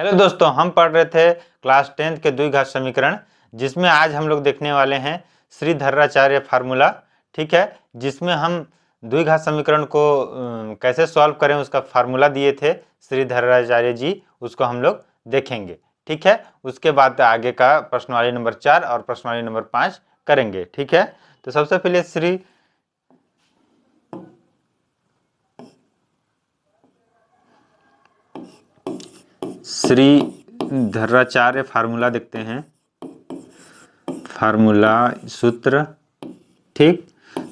Hello दोस्तों, हम पढ़ रहे थे क्लास 10th के द्विघात समीकरण, जिसमें आज हम लोग देखने वाले हैं श्रीधराचार्य फार्मूला। ठीक है, जिसमें हम द्विघात समीकरण को कैसे सॉल्व करें उसका फार्मूला दिए थे श्रीधराचार्य जी, उसको हम लोग देखेंगे। ठीक है, उसके बाद आगे का प्रश्नावली नंबर 4 और प्रश्नावली नंबर 5 करेंगे। ठीक है, तो सबसे पहले श्रीधराचार्य फार्मूला देखते हैं। फार्मूला सूत्र, ठीक,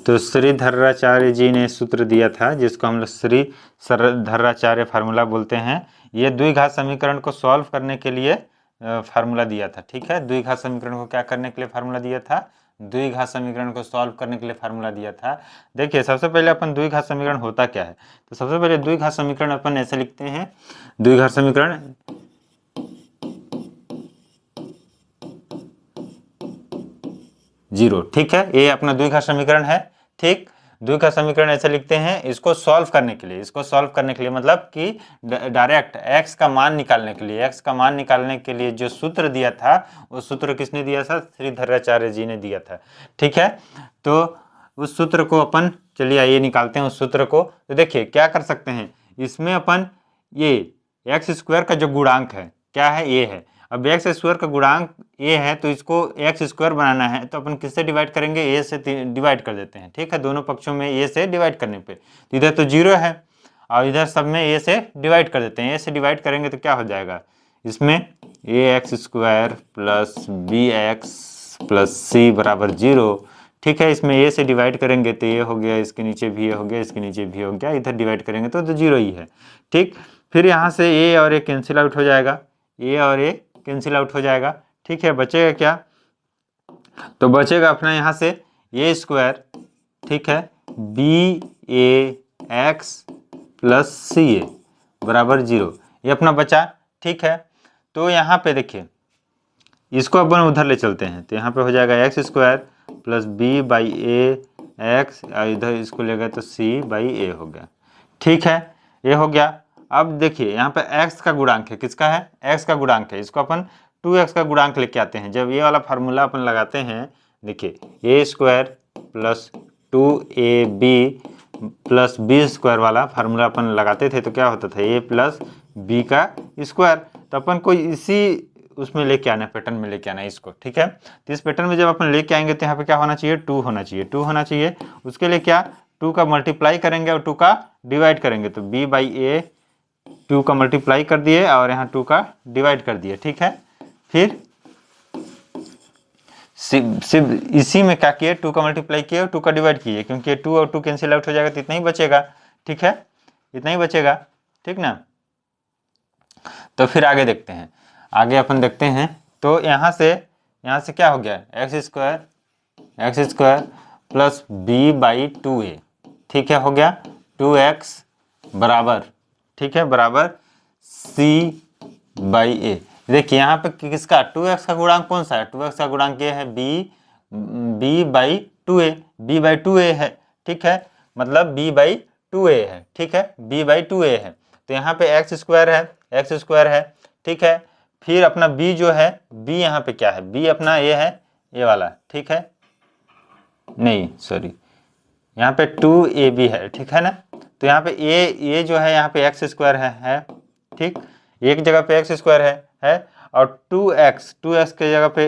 तो श्रीधराचार्य जी ने सूत्र दिया था जिसको हम लोग श्रीधराचार्य फार्मूला बोलते हैं। ये द्विघात समीकरण को सॉल्व करने के लिए फार्मूला दिया था। ठीक है, द्विघात समीकरण को क्या करने के लिए फार्मूला दिया था? द्विघात समीकरण को सॉल्व करने के लिए फार्मूला दिया था। देखिए, सबसे पहले अपन द्विघात समीकरण होता क्या है, तो सबसे पहले द्विघात समीकरण अपन ऐसे लिखते हैं। द्विघात समीकरण जीरो। ठीक है, ये अपना द्विघात समीकरण है। ठीक, द्विघात समीकरण ऐसे लिखते हैं। इसको सॉल्व करने के लिए मतलब कि डायरेक्ट x का मान निकालने के लिए जो सूत्र दिया था, वो सूत्र किसने दिया था? श्रीधराचार्य जी ने दिया था। ठीक है, तो उस सूत्र को अपन, चलिए आइए निकालते हैं उस सूत्र को। तो देखिए क्या कर सकते हैं, इसमें अपन ये एक्स स्क्वायर का जो गुणांक है क्या है? ये है। अब एक्स स्क्वायर का गुणांक ए है, तो इसको एक्स स्क्वायर बनाना है तो अपन किससे डिवाइड करेंगे? ए से डिवाइड कर देते हैं। ठीक है, दोनों पक्षों में ए से डिवाइड करने पे तो इधर तो जीरो है और इधर सब में ए से डिवाइड कर देते हैं। ए से डिवाइड करेंगे तो क्या हो जाएगा? इसमें A X square plus B X plus C बराबर जीरो। ठीक है, इसमें ए से डिवाइड करेंगे तो ये हो गया, इसके नीचे भी ये हो गया, इसके नीचे भी हो गया, इधर डिवाइड करेंगे तो जीरो ही है। ठीक, फिर यहाँ से ए और ए कैंसिल आउट हो जाएगा, ए और ए कैंसिल आउट हो जाएगा। ठीक है, बचेगा क्या? तो बचेगा अपना यहाँ से ए स्क्वायर, ठीक है, बी ए एक्स प्लस सी ए बराबर जीरो, ये अपना बचा। ठीक है, तो यहाँ पे देखिए, इसको अपन उधर ले चलते हैं तो यहाँ पे हो जाएगा x square plus b by a x, और इधर इसको ले गए तो सी बाई ए हो गया। ठीक है, ये हो गया। अब देखिए यहाँ पे x का गुणांक है, किसका है? x का गुणांक है, इसको अपन 2x का गुणांक लेके आते हैं। जब ये वाला फार्मूला अपन लगाते हैं, देखिए A square plus 2ab plus B square वाला फार्मूला अपन लगाते थे तो क्या होता था? a प्लस बी का स्क्वायर। तो अपन को इसी उसमें लेके आना है, पैटर्न में लेके आना है इसको। ठीक है, तो इस पैटर्न में जब अपन लेके आएंगे तो यहाँ पे क्या होना चाहिए? 2 होना चाहिए, 2 होना चाहिए। उसके लिए क्या, 2 का मल्टीप्लाई करेंगे और 2 का डिवाइड करेंगे, तो b बाई ए 2 का मल्टीप्लाई कर दिए और यहाँ 2 का डिवाइड कर दिए। ठीक है, फिर सिर्फ इसी में क्या किए? 2 का मल्टीप्लाई किए और 2 का डिवाइड किए, क्योंकि 2 और 2 कैंसिल आउट हो जाएगा तो इतना ही बचेगा। ठीक है, इतना ही बचेगा। ठीक ना, तो फिर आगे देखते हैं। आगे अपन देखते हैं तो यहाँ से क्या हो गया? X square plus b by 2a। ठीक है, हो गया 2x बराबर, ठीक है, बराबर c बाई ए। देखिए यहाँ पे किसका 2x का गुणांक कौन सा है? 2x का गुणांक ये है b by 2a, b by 2a है। ठीक है, मतलब b बाई 2a है। ठीक है, b बाई 2a है, तो यहाँ पे एक्स स्क्वायर है। ठीक है, फिर अपना b जो है, b यहाँ पे क्या है? b अपना ये है, ये वाला। ठीक है, नहीं सॉरी, यहाँ पे 2ab है। ठीक है ना, तो यहाँ पे ये जो है यहाँ पे एक्स स्क्वायर है। ठीक, एक जगह पे एक्स स्क्वायर है और 2x के जगह पे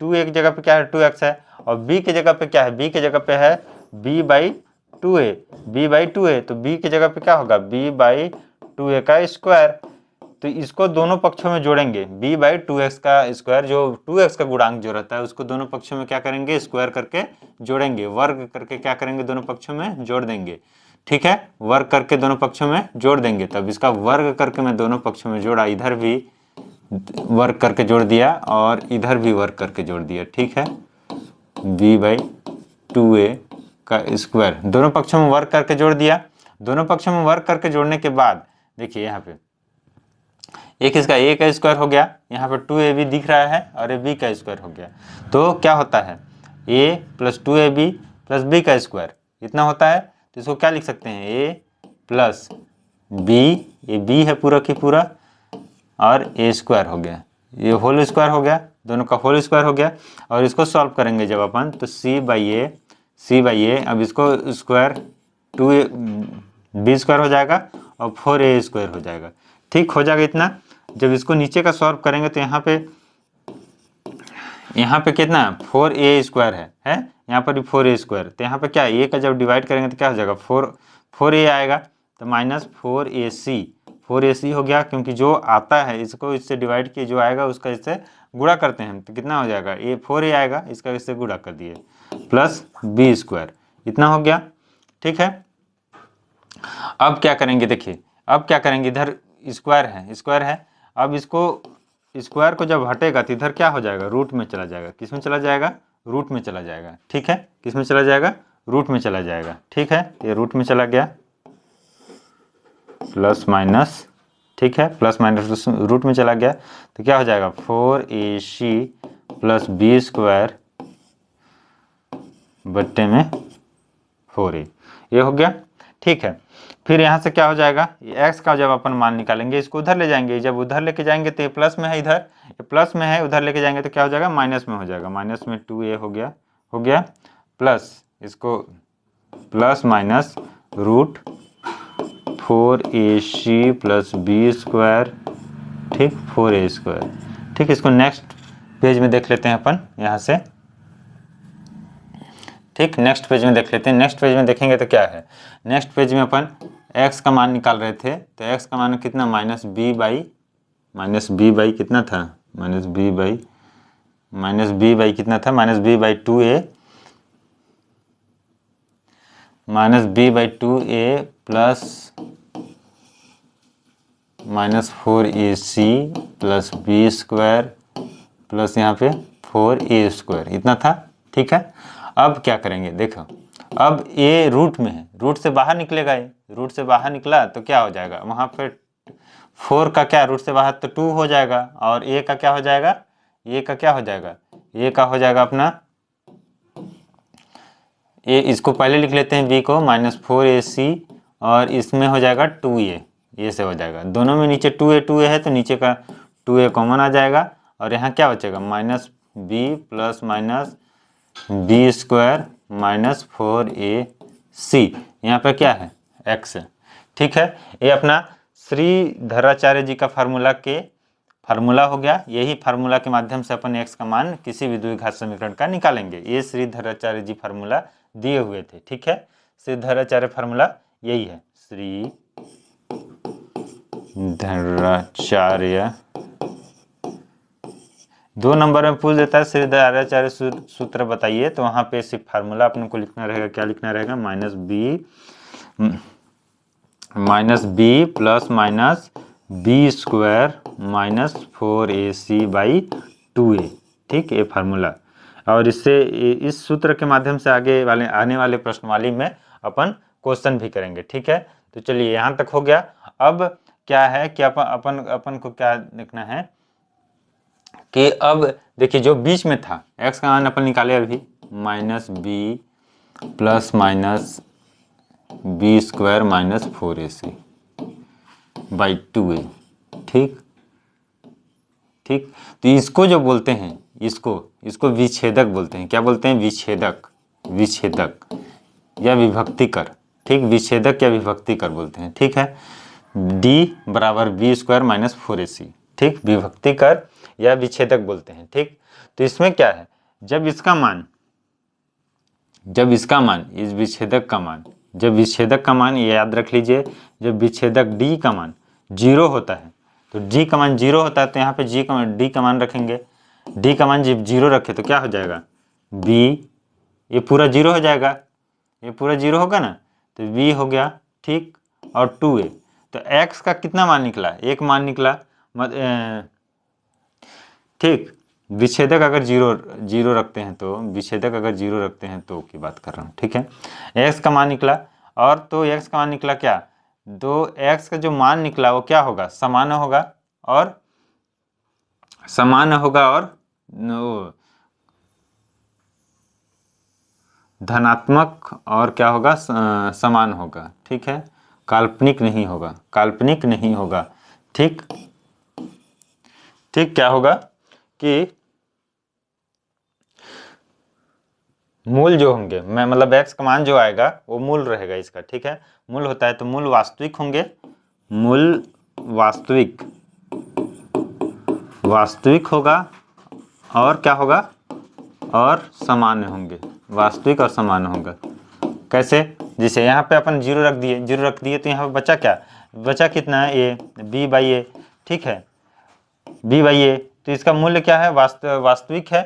2 एक जगह पे क्या है? 2x है, और b के जगह पे क्या है? b के जगह पे है b बाई 2a, तो b की जगह पे क्या होगा? b बाई 2a का स्क्वायर। तो इसको दोनों पक्षों में जोड़ेंगे, b बाई 2x का स्क्वायर, जो 2x का गुणांक जो रहता है उसको दोनों पक्षों में क्या करेंगे? स्क्वायर करके जोड़ेंगे, वर्ग करके क्या करेंगे? दोनों पक्षों में जोड़ देंगे। ठीक है, वर्ग करके दोनों पक्षों में जोड़ देंगे। तब इसका वर्ग करके मैं दोनों पक्षों में जोड़ा, इधर भी वर्ग करके जोड़ दिया और इधर भी वर्ग करके जोड़ दिया। ठीक है, b बाई 2a का स्क्वायर, दोनों पक्षों में वर्ग करके जोड़ दिया। दोनों पक्षों में वर्ग करके जोड़ने के बाद देखिए यहाँ पे एक इसका a का स्क्वायर हो गया, यहाँ पे 2ab दिख रहा है और ये b का स्क्वायर हो गया। तो क्या होता है? a plus 2ab plus b का स्क्वायर, इतना होता है। तो इसको क्या लिख सकते हैं? a प्लस b, ये b है पूरा की पूरा, और ए स्क्वायर हो गया, ये होल स्क्वायर हो गया, दोनों का होल स्क्वायर हो गया। और इसको सॉल्व करेंगे जब अपन तो सी बाई ए, अब इसको स्क्वायर 2b स्क्वायर हो जाएगा और 4a स्क्वायर हो जाएगा। ठीक हो जाएगा इतना। जब इसको नीचे का सॉल्व करेंगे तो यहाँ पे कितना 4a स्क्वायर है यहाँ पर भी 4a स्क्वायर, तो यहाँ पे क्या a का जब डिवाइड करेंगे तो क्या हो जाएगा 4a आएगा, तो माइनस 4ac हो गया, क्योंकि जो आता है इसको इससे डिवाइड किए, जो आएगा उसका इससे गुणा करते हैं तो कितना हो जाएगा 4a आएगा, इसका इससे गुणा कर दिए, प्लस b स्क्वायर, इतना हो गया। ठीक है, अब क्या करेंगे, देखिए अब क्या करेंगे, इधर स्क्वायर है, अब इसको स्क्वायर को जब हटेगा तो इधर क्या हो जाएगा, रूट में चला जाएगा। किस में चला जाएगा, रूट में चला जाएगा। ठीक है, किस में चला जाएगा, रूट में चला जाएगा। ठीक है, ये रूट में चला गया, प्लस माइनस, ठीक है, प्लस माइनस रूट में चला गया तो क्या हो जाएगा 4ac प्लस b स्क्वायर बट्टे में 4a, ये हो गया। ठीक है, फिर यहाँ से क्या हो जाएगा, x का जब अपन मान निकालेंगे इसको उधर ले जाएंगे, जब उधर लेके जाएंगे तो ये प्लस में है, इधर ये प्लस में है, उधर लेके जाएंगे तो क्या हो जाएगा माइनस में हो जाएगा, माइनस में 2a हो गया प्लस इसको plus minus root 4ac plus b square, ठीक 4a स्क्वायर। ठीक, इसको नेक्स्ट पेज में देख लेते हैं अपन यहाँ से। ठीक, नेक्स्ट पेज में देख लेते हैं। नेक्स्ट पेज में देखेंगे तो क्या है, नेक्स्ट पेज में अपन x का मान निकाल रहे थे, तो x का मान कितना माइनस b बाई कितना था, माइनस b बाई कितना था, minus b by 2a plus minus 4ac plus b square plus यहाँ पे 4a स्क्वायर, इतना था। ठीक है, अब क्या करेंगे, देखो अब ये रूट में है, रूट से बाहर निकलेगा, ये रूट से बाहर निकला तो क्या हो जाएगा, वहाँ पे 4 का क्या रूट से बाहर तो 2 हो जाएगा, और a का क्या हो जाएगा, a का क्या हो जाएगा, a का हो जाएगा अपना a, इसको पहले लिख लेते हैं b को माइनस 4ac और इसमें हो जाएगा 2a, ये से हो जाएगा, दोनों में नीचे 2a है तो नीचे का 2a कॉमन आ जाएगा, और यहाँ क्या बचेगा minus b plus minus b square minus 4ac, यहाँ पे क्या है x है। ठीक है, ये अपना श्रीधराचार्य जी का फार्मूला हो गया। यही फार्मूला के माध्यम से अपन x का मान किसी भी द्विघात समीकरण का निकालेंगे। ये श्रीधराचार्य जी फार्मूला दिए हुए थे। ठीक है, श्रीधराचार्य फार्मूला यही है, श्रीधराचार्य 2 नंबर में पूछ देता है श्रीधराचार्य सूत्र बताइए, तो वहाँ पे सिर्फ फार्मूला अपन को लिखना रहेगा, क्या लिखना रहेगा minus b plus minus b square minus 4ac by 2a। ठीक, ये फार्मूला, और इससे इस सूत्र के माध्यम से आने वाले प्रश्नवाली में अपन क्वेश्चन भी करेंगे। ठीक है, तो चलिए यहाँ तक हो गया। अब क्या है कि अपन को क्या लिखना है कि अब देखिए जो बीच में था x का मान अपन निकाले अभी minus b plus minus b square minus 4ac by 2a। ठीक, तो इसको जो बोलते हैं, इसको विच्छेदक बोलते हैं। क्या बोलते हैं, विच्छेदक या विभक्तिकर। ठीक, विच्छेदक या विभक्तिकर बोलते हैं। ठीक है, d बराबर b स्क्वायर माइनस 4ac। ठीक, विभक्तिकर या विच्छेदक बोलते हैं। ठीक, तो इसमें क्या है, जब इसका मान इस विच्छेदक का मान ये याद रख लीजिए, जब विच्छेदक d का मान 0 होता है, तो d का मान 0 होता है, तो यहाँ पे d का मान रखेंगे। d का मान जब 0 रखे तो क्या हो जाएगा b, ये पूरा 0 हो जाएगा, ये पूरा 0 होगा ना, तो b हो गया। ठीक, और 2a, तो x का कितना मान निकला, एक मान निकला। ठीक, विच्छेदक अगर जीरो रखते हैं तो की बात कर रहा हूँ। ठीक है, x का मान निकला, और तो x का मान निकला क्या, तो x का जो मान निकला वो क्या होगा, समान होगा और धनात्मक और क्या होगा, समान होगा। ठीक है, काल्पनिक नहीं होगा। ठीक, ठीक, क्या होगा कि मूल जो होंगे, मैं मतलब x का मान जो आएगा वो मूल रहेगा इसका, ठीक है। मूल होता है तो मूल वास्तविक होंगे, मूल वास्तविक होगा, और क्या होगा, और सामान्य होंगे, वास्तविक और सामान्य होगा। कैसे, जैसे यहाँ पे अपन जीरो रख दिए तो यहाँ पे बचा क्या, बचा कितना है, ए, बी बाई ए, ठीक है, बी बाई ए। तो इसका मूल्य क्या है, वास्तविक है,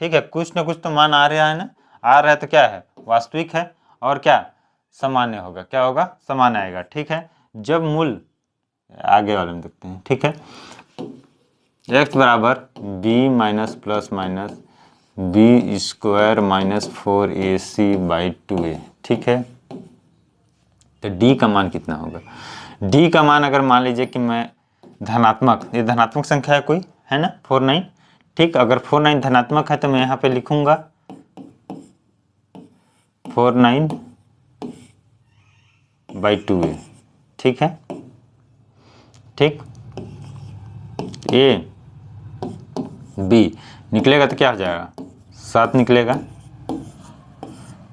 ठीक है। कुछ ना कुछ तो मान आ रहा है ना, आ रहा है तो क्या है, वास्तविक है, और क्या, सामान्य होगा, क्या होगा, सामान्य आएगा, ठीक है। जब मूल, आगे वाले में देखते हैं, ठीक है, x बराबर b minus plus minus b square minus 4ac by 2a, ठीक है। तो d का मान कितना होगा, d का मान अगर मान लीजिए कि मैं धनात्मक, ये धनात्मक संख्या है कोई, है ना, 49, ठीक। अगर 49 धनात्मक है तो मैं यहाँ पे लिखूंगा 49 बाई 2a, ठीक है, ठीक। ए बी निकलेगा तो क्या हो जाएगा, 7 निकलेगा,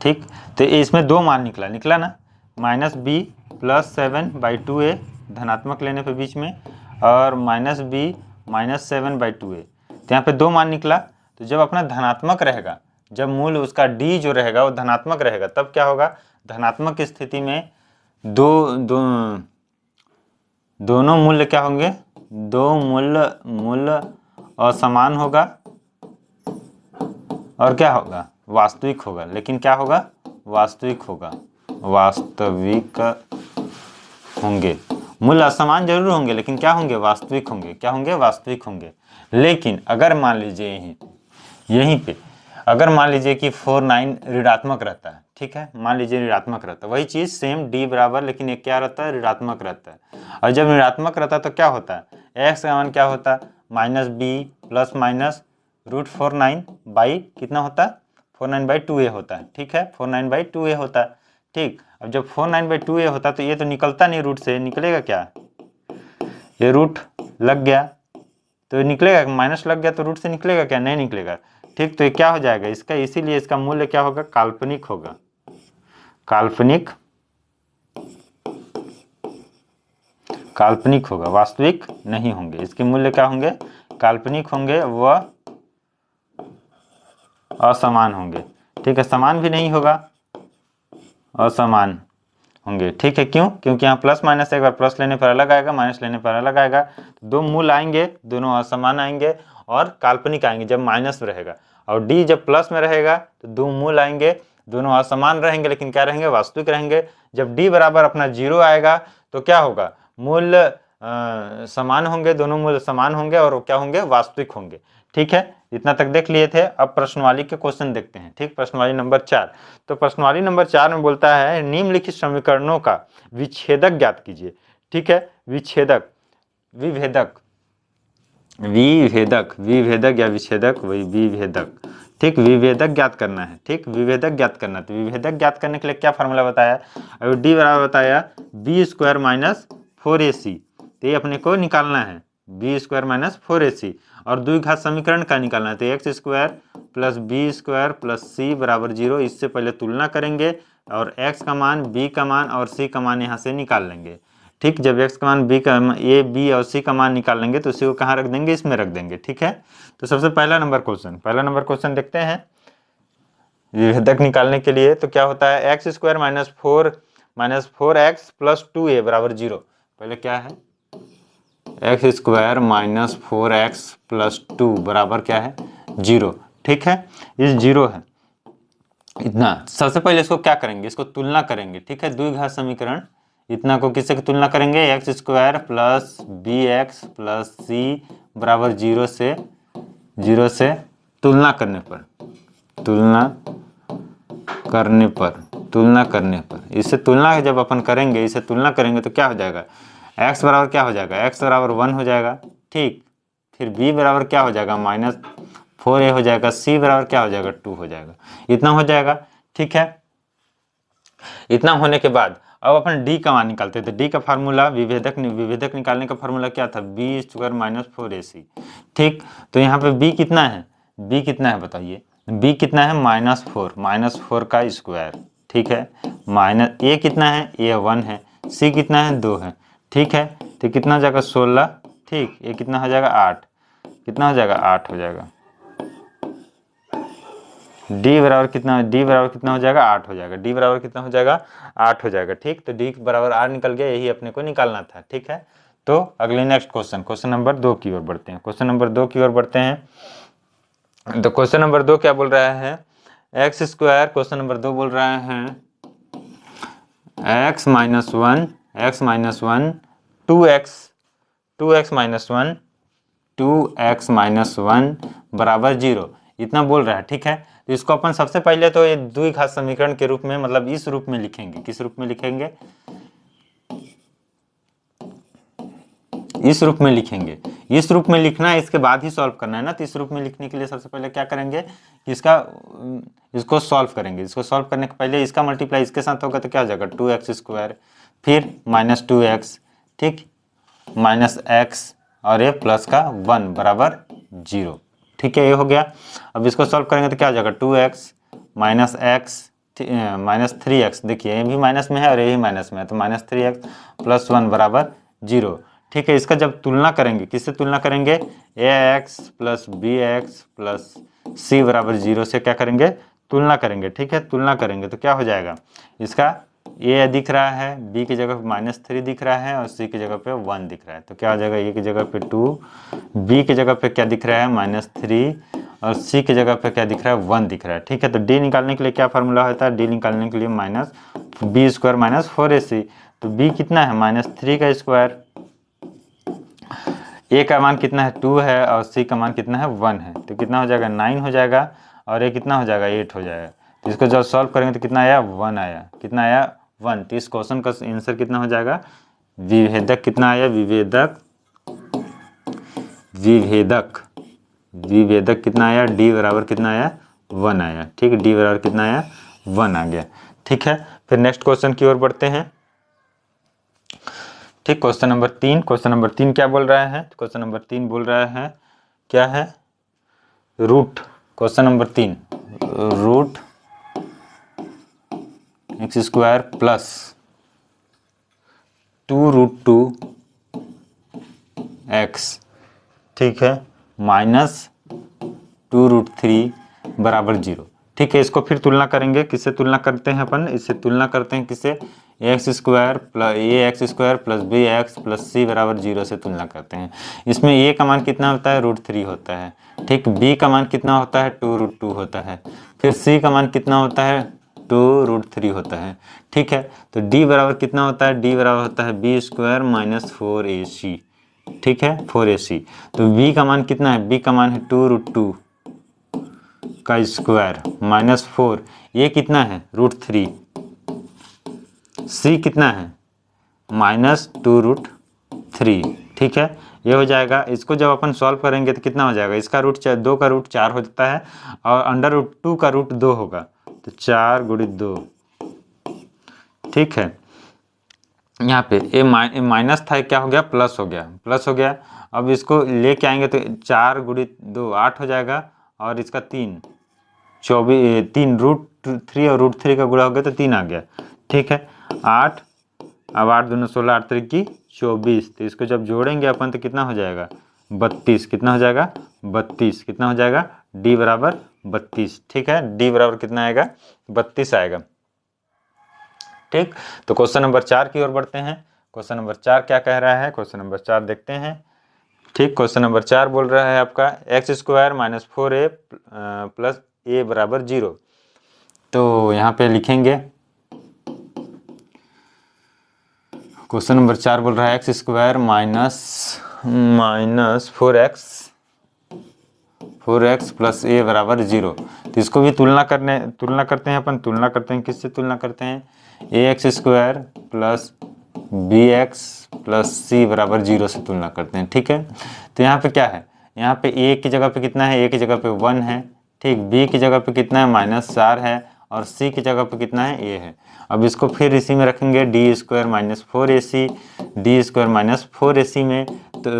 ठीक। तो इसमें दो मान निकला ना, minus b plus 7 by 2a धनात्मक लेने पे बीच में, और minus B minus 7 by 2a, तो यहाँ पे दो मान निकला। तो जब अपना धनात्मक रहेगा, जब मूल उसका d जो रहेगा वो धनात्मक रहेगा, तब क्या होगा, धनात्मक की स्थिति में दोनों मूल्य क्या होंगे, दो मूल्य असमान होगा, और क्या होगा, वास्तविक होगा। लेकिन क्या होगा, वास्तविक होंगे। मूल्य असमान जरूर होंगे, लेकिन क्या होंगे, वास्तविक होंगे, क्या होंगे, वास्तविक होंगे। लेकिन अगर मान लीजिए यहीं पे अगर मान लीजिए कि 49 ऋणात्मक रहता है, ठीक है, मान लीजिए ऋणात्मक रहता है, वही चीज सेम d बराबर, लेकिन एक क्या रहता है, ऋणात्मक रहता है। और जब ऋणात्मक रहता है तो क्या होता है, x का मान क्या होता है, minus b plus minus √49 by कितना होता है, 49 बाई 2a होता है, ठीक है, 49 बाई 2a होता है, ठीक। अब जब 49 बाई 2a होता है तो ये तो निकलता नहीं, रूट से निकलेगा क्या, ये रूट लग गया तो निकलेगा, माइनस लग गया तो रूट से निकलेगा क्या, नहीं निकलेगा, ठीक। तो ये क्या हो जाएगा इसका, इसीलिए इसका मूल्य क्या होगा, काल्पनिक होगा, काल्पनिक होगा, वास्तविक नहीं होंगे। इसके मूल्य क्या होंगे, काल्पनिक होंगे, वह असमान होंगे, ठीक है। समान भी नहीं होगा, असमान होंगे, ठीक है। क्यों, क्योंकि यहाँ प्लस माइनस एक बार प्लस लेने पर अलग आएगा, माइनस लेने पर अलग आएगा, दो मूल आएंगे, दोनों असमान आएंगे और काल्पनिक आएंगे जब माइनस में रहेगा, और d जब प्लस में रहेगा तो दो मूल आएंगे, दोनों असमान रहेंगे, लेकिन क्या रहेंगे, वास्तविक रहेंगे। जब d बराबर अपना 0 आएगा तो क्या होगा, मूल्य समान होंगे, दोनों मूल्य समान होंगे और क्या होंगे, वास्तविक होंगे, ठीक है। इतना तक देख लिए थे। अब प्रश्नवाली के क्वेश्चन देखते हैं, ठीक। प्रश्नवाली नंबर 4, तो प्रश्नवाली नंबर 4 में बोलता है निम्नलिखित समीकरणों का विच्छेदक ज्ञात कीजिए, ठीक है। विच्छेदक, विभेदक या विच्छेदक, वही विभेदक, ठीक। विभेदक ज्ञात करना है, ठीक, विभेदक ज्ञात करना। तो विभेदक ज्ञात करने के लिए क्या फार्मूला बताया, अब डी बराबर बताया बी स्क्वायर माइनस 4ac, तो ये अपने को निकालना है, बी स्क्वायर माइनस 4ac, और द्विघात समीकरण का निकालना है, तो X square plus B square plus C बराबर 0। इससे पहले तुलना करेंगे और x का मान, b का मान और c का मान यहाँ से निकाल लेंगे, ठीक। जब x का मान, b का a, b और c का मान निकाल लेंगे तो उसी को कहाँ रख देंगे, इसमें रख देंगे, ठीक है। तो सबसे पहला नंबर क्वेश्चन देखते हैं विभेदक निकालने के लिए। तो क्या होता है, X square minus 4x plus 2a बराबर 0। पहले क्या है, X square minus 4x plus 2 बराबर क्या है, 0, ठीक है। ये 0 है, इतना। सबसे पहले इसको क्या करेंगे, इसको तुलना करेंगे, ठीक है। द्विघात समीकरण, इतना को किससे तुलना करेंगे, X square plus B X plus C बराबर 0 से तुलना करने पर इससे तुलना जब अपन करेंगे, इसे तुलना करेंगे तो क्या हो जाएगा, x बराबर क्या हो जाएगा, x बराबर 1 हो जाएगा, ठीक। फिर b बराबर क्या हो जाएगा, माइनस 4a हो जाएगा, c बराबर क्या हो जाएगा, 2 हो जाएगा, इतना हो जाएगा, ठीक है। इतना होने के बाद अब अपन d का मान निकालते हैं। तो d का फार्मूला, विभेदक निकालने का फार्मूला क्या था, बी स्क्वायर माइनस 4ac, ठीक, तो यहाँ पे b कितना है, b कितना है बताइए, b कितना है -4 का स्क्वायर, ठीक है, माइनस a कितना है, a 1 है, c कितना है 2 है, ठीक है, तो कितना हो जाएगा 16, ठीक, ये कितना हो जाएगा 8, कितना हो जाएगा 8 हो जाएगा, d बराबर कितना, d बराबर कितना हो जाएगा 8 हो जाएगा, d बराबर कितना हो जाएगा 8 हो जाएगा, ठीक, तो d बराबर 8 निकल गया, यही अपने को निकालना था, ठीक है। तो अगले नेक्स्ट क्वेश्चन नंबर 2 की ओर बढ़ते हैं, क्वेश्चन नंबर 2 की ओर बढ़ते हैं। तो क्वेश्चन नंबर 2 क्या बोल रहा है, एक्स स्क्वायर, क्वेश्चन नंबर 2 बोल रहा है x minus one 2x minus one बराबर 0, इतना बोल रहा है, ठीक है। तो इसको अपन सबसे पहले तो ये द्विघात समीकरण के रूप में, मतलब इस रूप में लिखेंगे, किस रूप में लिखेंगे, इस रूप में लिखेंगे, इस रूप में लिखना है, इसके बाद ही सॉल्व करना है ना। तो इस रूप में लिखने के लिए सबसे पहले क्या करेंगे कि इसको सॉल्व करेंगे, इसको सॉल्व करने के पहले इसका मल्टीप्लाई इसके साथ होगा तो क्या हो जाएगा 2x स्क्वायर, फिर -2x, ठीक, -x और ये प्लस का 1 बराबर 0, ठीक है, ये हो गया। अब इसको सॉल्व करेंगे तो क्या हो जाएगा 2x - 3x, देखिए ये भी माइनस में है और ये भी माइनस में है, तो -3x + 1 बराबर 0, ठीक है। इसका जब तुलना करेंगे, किससे तुलना करेंगे, ax + bx + c बराबर 0 से क्या करेंगे, तुलना करेंगे, ठीक है। तुलना करेंगे तो क्या हो जाएगा, इसका a दिख रहा है, b की जगह पे -3 दिख रहा है और c की जगह पे 1 दिख रहा है, तो क्या हो जाएगा, a की जगह पे 2, b की जगह पे क्या दिख रहा है -3 और c की जगह पे क्या दिख रहा है 1 दिख रहा है, ठीक है। तो d निकालने के लिए क्या फार्मूला होता है, d निकालने के लिए -b² - 4ac, तो b कितना है -3 का स्क्वायर, a का मान कितना है 2 है और c का मान कितना है 1 है, तो कितना हो जाएगा 9 हो जाएगा और ये कितना हो जाएगा 8 हो जाएगा। तो इसको जब सॉल्व करेंगे तो कितना आया 1 आया, कितना आया 1। तो इस क्वेश्चन का आंसर कितना हो जाएगा, विभेदक कितना आया, विभेदक कितना आया, d बराबर कितना आया 1 आया, ठीक, d बराबर कितना आया 1 आ गया, ठीक है। फिर नेक्स्ट क्वेश्चन की ओर बढ़ते हैं, ठीक, क्वेश्चन नंबर 3 क्या बोल रहा है, क्वेश्चन नंबर 3 बोल रहा है क्या है, root, question number 3 root x² plus 2√2x, ठीक है, -2√3 बराबर 0, ठीक है। इसको फिर तुलना करेंगे, किससे तुलना करते हैं अपन, इससे तुलना करते हैं किससे, ax² + bx + c बराबर 0 से तुलना करते हैं। इसमें a का मान कितना होता है √3 होता है, ठीक, b का मान कितना होता है 2√2 होता है, फिर c का मान कितना होता है 2√3 होता है, ठीक है। तो d बराबर कितना होता है, d बराबर होता है b² - 4ac, ठीक है, 4ac। तो b का मान कितना है, b का मान है 2√2 का स्क्वायर -4, ये कितना है √3, c कितना है -2√3, ठीक है, ये हो जाएगा। इसको जब अपन सॉल्व करेंगे तो कितना हो जाएगा, इसका √2 का √4 हो जाता है और √2 का √2 होगा, तो 4 × 2, ठीक है। यहाँ पे ये माइनस था, क्या हो गया प्लस हो गया। अब इसको लेके आएंगे तो 4 × 2 8 हो जाएगा और इसका 3 √3 और √3 का गुणा हो गया तो 3 आ गया, ठीक है, 8, अब 8 दूनी 16, 8 3 24, तो इसको जब जोड़ेंगे अपन तो कितना हो जाएगा 32, कितना हो जाएगा 32, कितना हो जाएगा d बराबर 32, ठीक है, d बराबर कितना आएगा 32 आएगा, ठीक। तो क्वेश्चन नंबर 4 की ओर बढ़ते हैं, क्वेश्चन नंबर 4 क्या कह रहा है, क्वेश्चन नंबर 4 देखते हैं, ठीक। क्वेश्चन नंबर 4 बोल रहा है आपका x² - 4a + a बराबर 0, तो यहाँ पे लिखेंगे, क्वेश्चन नंबर 4 बोल रहा है x² - 4x + a बराबर 0, तो इसको भी तुलना करते हैं अपन, तुलना करते हैं, किससे तुलना करते हैं, ax² + bx + c बराबर 0 से तुलना करते हैं, ठीक है। तो यहाँ पे क्या है, यहाँ पे a की जगह पे कितना है, a की जगह पे 1 है, ठीक, b की जगह पे कितना है -4 है और c की जगह पे कितना है a है। अब इसको फिर इसी में रखेंगे d² - 4ac, d² - 4ac में, तो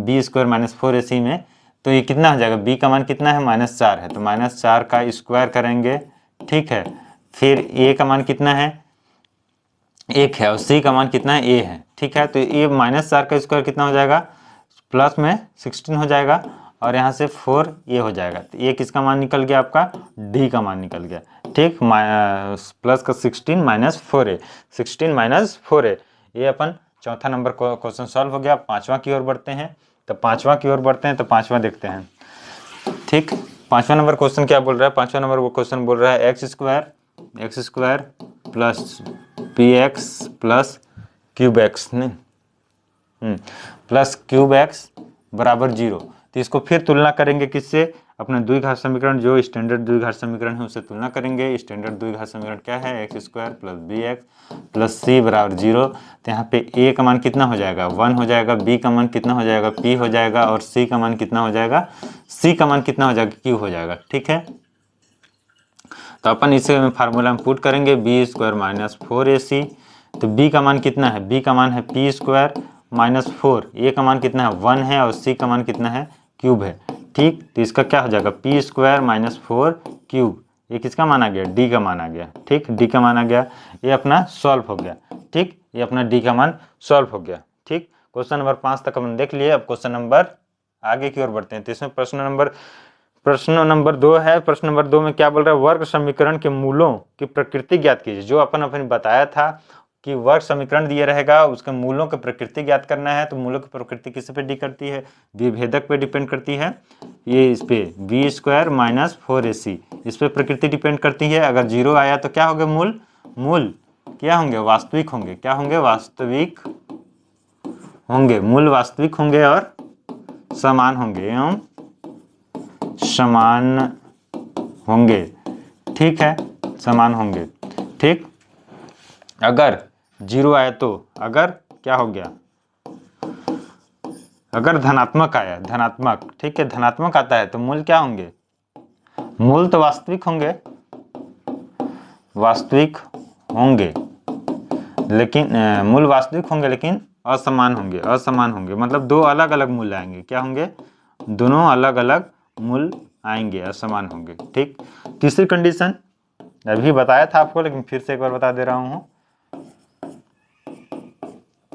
b² - 4ac में तो ये कितना हो जाएगा, बी का मान कितना है, -4 है, तो -4 का स्क्वायर करेंगे, ठीक है। फिर ए का मान कितना है, 1 है, और सी का मान कितना है, ए है, ठीक है। तो ये -4 का स्क्वायर कितना हो जाएगा, प्लस में 16 हो जाएगा, और यहाँ से 4 ये हो जाएगा। तो ये किसका मान निकल गया, आपका डी का मान निकल गया, ठीक। प्लस का 16 -4a, 16 -4a, ये अपन चौथा नंबर क्वेश्चन सॉल्व हो गया। पांचवा की ओर बढ़ते हैं, तो पांचवा देखते हैं, ठीक। पांचवा नंबर क्वेश्चन क्या बोल रहा है, पांचवा नंबर क्वेश्चन बोल रहा है X square plus P x plus cube x, नहीं प्लस क्यूब एक्स बराबर 0। तो इसको फिर तुलना करेंगे किससे, अपने द्विघात समीकरण, जो स्टैंडर्ड द्विघात समीकरण है उससे तुलना करेंगे। स्टैंडर्ड द्विघात समीकरण क्या है, X square plus B X plus C बराबर 0। तो यहाँ पे ए का मान कितना हो जाएगा, 1 हो जाएगा, बी का मान कितना हो जाएगा, पी हो जाएगा, और सी का मान कितना हो जाएगा, सी का मान कितना हो जाएगा, क्यू हो जाएगा, ठीक है। तो अपन इसे फार्मूला में पुट करेंगे, बी स्क्वायर माइनस 4ac। तो बी का मान कितना है, बी का मान है पी स्क्वायर -4, ए का मान कितना है 1 है, और सी का मान कितना है, क्यूब है, ठीक। तो इसका क्या हो जाएगा, पी स्क्वायर -4 क्यूब, ये किसका मान आ गया, डी का मान आ गया, ठीक, डी का मान आ गया। ये अपना सॉल्व हो गया, ठीक, ये अपना डी का मान सॉल्व हो गया, ठीक। क्वेश्चन नंबर 5 तक अपन देख लिए। अब क्वेश्चन नंबर आगे की ओर बढ़ते हैं। तो इसमें प्रश्न नंबर 2 है। प्रश्न नंबर 2 में क्या बोल रहा है, वर्ग समीकरण के मूलों की प्रकृति ज्ञात कीजिए। जो अपन बताया था कि वर्ग समीकरण दिया रहेगा, उसके मूलों की प्रकृति ज्ञात करना है। तो मूलों की प्रकृति किस पे डिपेंड करती है, विभेदक पे डिपेंड करती है, ये इस पे बी स्क्वायर -4ac, इस पे प्रकृति डिपेंड करती है। अगर 0 आया तो क्या होंगे, मूल क्या होंगे, वास्तविक होंगे, क्या होंगे, वास्तविक होंगे, मूल वास्तविक होंगे और समान होंगे एवं समान होंगे, ठीक है, समान होंगे, ठीक। अगर 0 आया तो, अगर क्या हो गया, अगर धनात्मक आया, धनात्मक, ठीक है, धनात्मक आता है तो मूल क्या होंगे, मूल तो वास्तविक होंगे, लेकिन मूल वास्तविक होंगे लेकिन असमान होंगे, मतलब दो अलग अलग मूल आएंगे, क्या होंगे, दोनों अलग अलग मूल आएंगे, असमान होंगे, ठीक। तीसरी कंडीशन अभी बताया था आपको, लेकिन फिर से एक बार बता दे रहा हूं,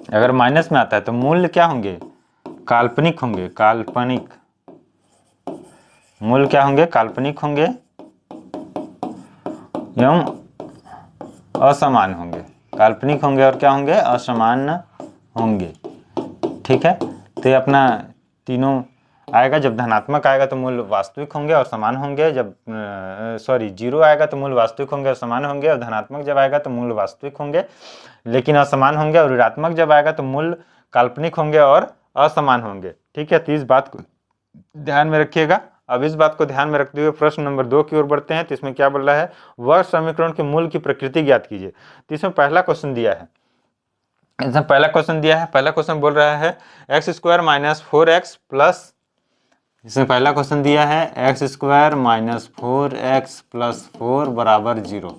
अगर माइनस में आता है तो मूल क्या होंगे, काल्पनिक होंगे, मूल क्या होंगे, काल्पनिक होंगे एवं असमान होंगे, काल्पनिक होंगे और क्या होंगे, असमान होंगे, ठीक है। तो ये अपना तीनों आएगा। जब धनात्मक आएगा तो मूल वास्तविक होंगे और समान होंगे, जब 0 आएगा तो मूल वास्तविक होंगे और समान होंगे, और धनात्मक जब आएगा तो मूल वास्तविक होंगे लेकिन असमान होंगे, और ऋणात्मक जब आएगा तो मूल काल्पनिक होंगे और असमान होंगे, ठीक है। तो इस बात को ध्यान में रखिएगा। अब इस बात को ध्यान में रखते हुए प्रश्न नंबर 2 की ओर बढ़ते हैं। तो इसमें क्या बोल रहा है, वर्ग समीकरण के मूल की प्रकृति ज्ञात कीजिए। तो इसमें पहला क्वेश्चन दिया है, पहला क्वेश्चन बोल रहा है एक्स स्क्वायर -4x प्लस, इसमें पहला क्वेश्चन दिया है एक्स स्क्वायर -4x प्लस 4 बराबर 0।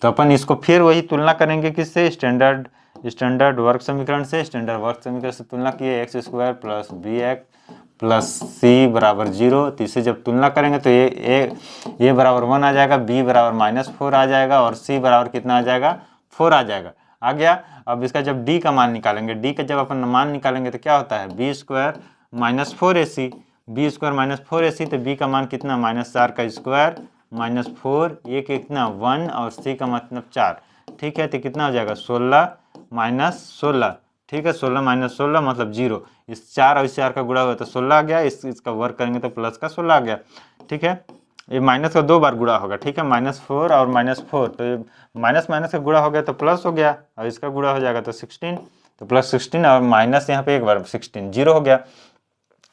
तो अपन इसको फिर वही तुलना करेंगे किससे, स्टैंडर्ड वर्ग समीकरण से। स्टैंडर्ड वर्ग समीकरण से तुलना किए, X square plus B X plus C बराबर 0। तो इसे जब तुलना करेंगे तो ए बराबर 1 आ जाएगा, बी बराबर -4 आ जाएगा, और सी बराबर कितना आ जाएगा, 4 आ जाएगा, आ गया। अब इसका जब डी का मान निकालेंगे, डी का जब अपन मान निकालेंगे तो क्या होता है, B square -4ac, B square -4ac, तो बी का मान कितना, -4 का स्क्वायर -4, ए के कितना 1, और सी का मतलब 4, ठीक है। तो कितना हो जाएगा 16 -16, ठीक है, 16 -16 मतलब 0। इस 4 और इस 4 का गुणा हुआ तो 16 आ गया, इसका वर्ग करेंगे तो प्लस का 16 आ गया, ठीक है। ये माइनस का 2 बार गुणा होगा, ठीक है, -4 और -4, तो ये माइनस का गुणा हो गया तो प्लस हो गया, और इसका गुणा हो जाएगा तो 16, तो +16 और माइनस यहाँ पे एक बार 16, 0 हो गया।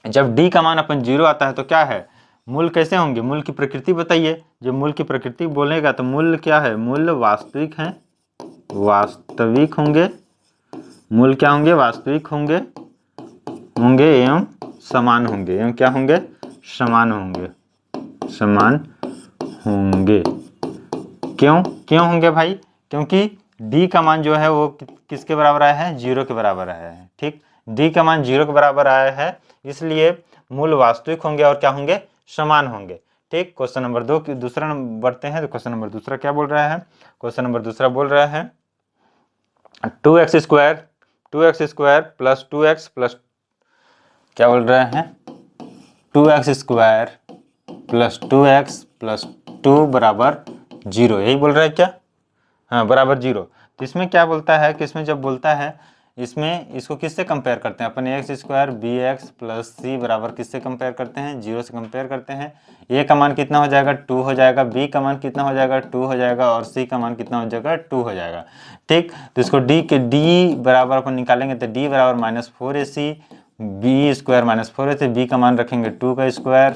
जब डी का मान अपन 0 आता है तो क्या है, मूल कैसे होंगे, मूल की प्रकृति बताइए। जब मूल की प्रकृति बोलेगा तो मूल क्या है, मूल वास्तविक है, वास्तविक होंगे, मूल क्या होंगे, वास्तविक होंगे एवं समान होंगे, एवं क्या होंगे, समान होंगे। क्यों होंगे भाई, क्योंकि डी का मान जो है वो किसके बराबर आया है, 0 के बराबर आया है, ठीक। डी का मान 0 के बराबर आया है, इसलिए मूल वास्तविक होंगे और क्या होंगे, समान होंगे। ठीक, क्वेश्चन नंबर 2 की दूसरा नंबर बढ़ते हैं। तो क्वेश्चन नंबर दूसरा क्या बोल रहा है, क्वेश्चन नंबर दूसरा बोल रहा है 2x² प्लस 2x प्लस क्या बोल रहे हैं 2x² प्लस 2x प्लस 2 बराबर 0, यही बोल रहा है क्या, हाँ बराबर 0। तो इसमें क्या बोलता है कि इसमें जब बोलता है इसमें इसको किससे कंपेयर करते हैं अपन, x² bx प्लस c बराबर किससे कंपेयर करते हैं, 0 से कंपेयर करते हैं। a का मान कितना हो जाएगा 2 हो जाएगा, b का मान कितना हो जाएगा 2 हो जाएगा और c का मान कितना हो जाएगा 2 हो जाएगा। ठीक, तो इसको d बराबर अपन निकालेंगे तो d बराबर -4ac, b² -4ac, b का मान रखेंगे 2 का स्क्वायर,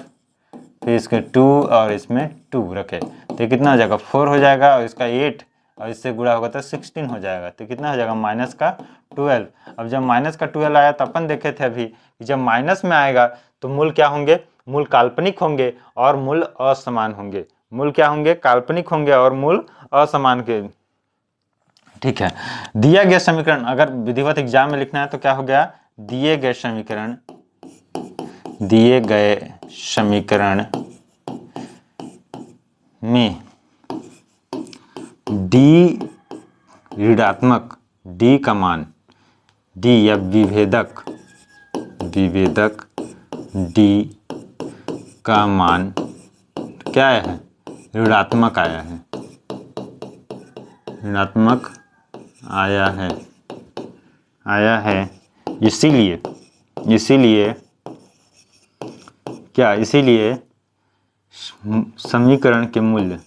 फिर इसके 2 और इसमें 2 रखे तो कितना हो जाएगा 4 हो जाएगा, और इसका 8 और इससे गुणा होगा तो 16 हो जाएगा। तो कितना हो जाएगा -12। अब जब -12 आया तो अपन देखे थे अभी कि जब माइनस में आएगा तो मूल क्या होंगे, मूल काल्पनिक होंगे और मूल असमान होंगे। मूल क्या होंगे, काल्पनिक होंगे और मूल असमान के। ठीक है, दिया गया समीकरण अगर विधिवत एग्जाम में लिखना है तो क्या हो गया, दिए गए समीकरण में d ऋणात्मक, d का मान, d या विभेदक d का मान क्या है, ऋणात्मक आया है। इसीलिए क्या, इसीलिए समीकरण के मूल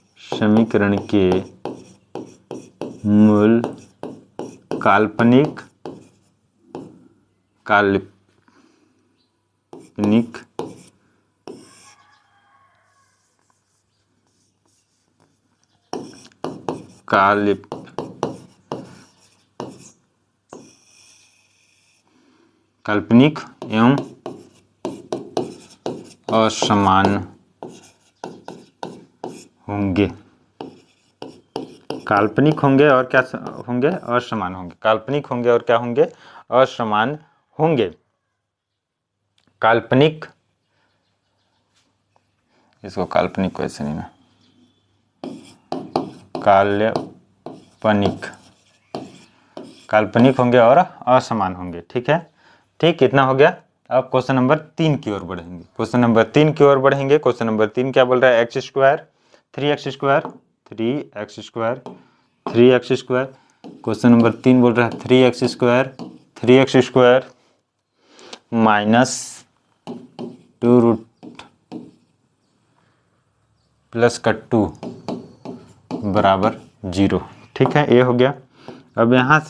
काल्पनिक एवं असमान होंगे। काल्पनिक होंगे और क्या होंगे, असमान होंगे। काल्पनिक होंगे और क्या होंगे, असमान होंगे। काल्पनिक, इसको काल्पनिक वैसे नहीं ना, काल्पनिक होंगे और असमान होंगे। ठीक है, ठीक, कितना हो गया। अब क्वेश्चन नंबर 3 की ओर बढ़ेंगे। क्वेश्चन नंबर 3 की ओर बढ़ेंगे। क्वेश्चन नंबर 3 क्या बोल रहा है, x²। क्वेश्चन नंबर 3 बोल रहा है 3x² माइनस 2 रूट प्लस का 2 बराबर 0। ठीक है, ये हो गया। अब यहाँ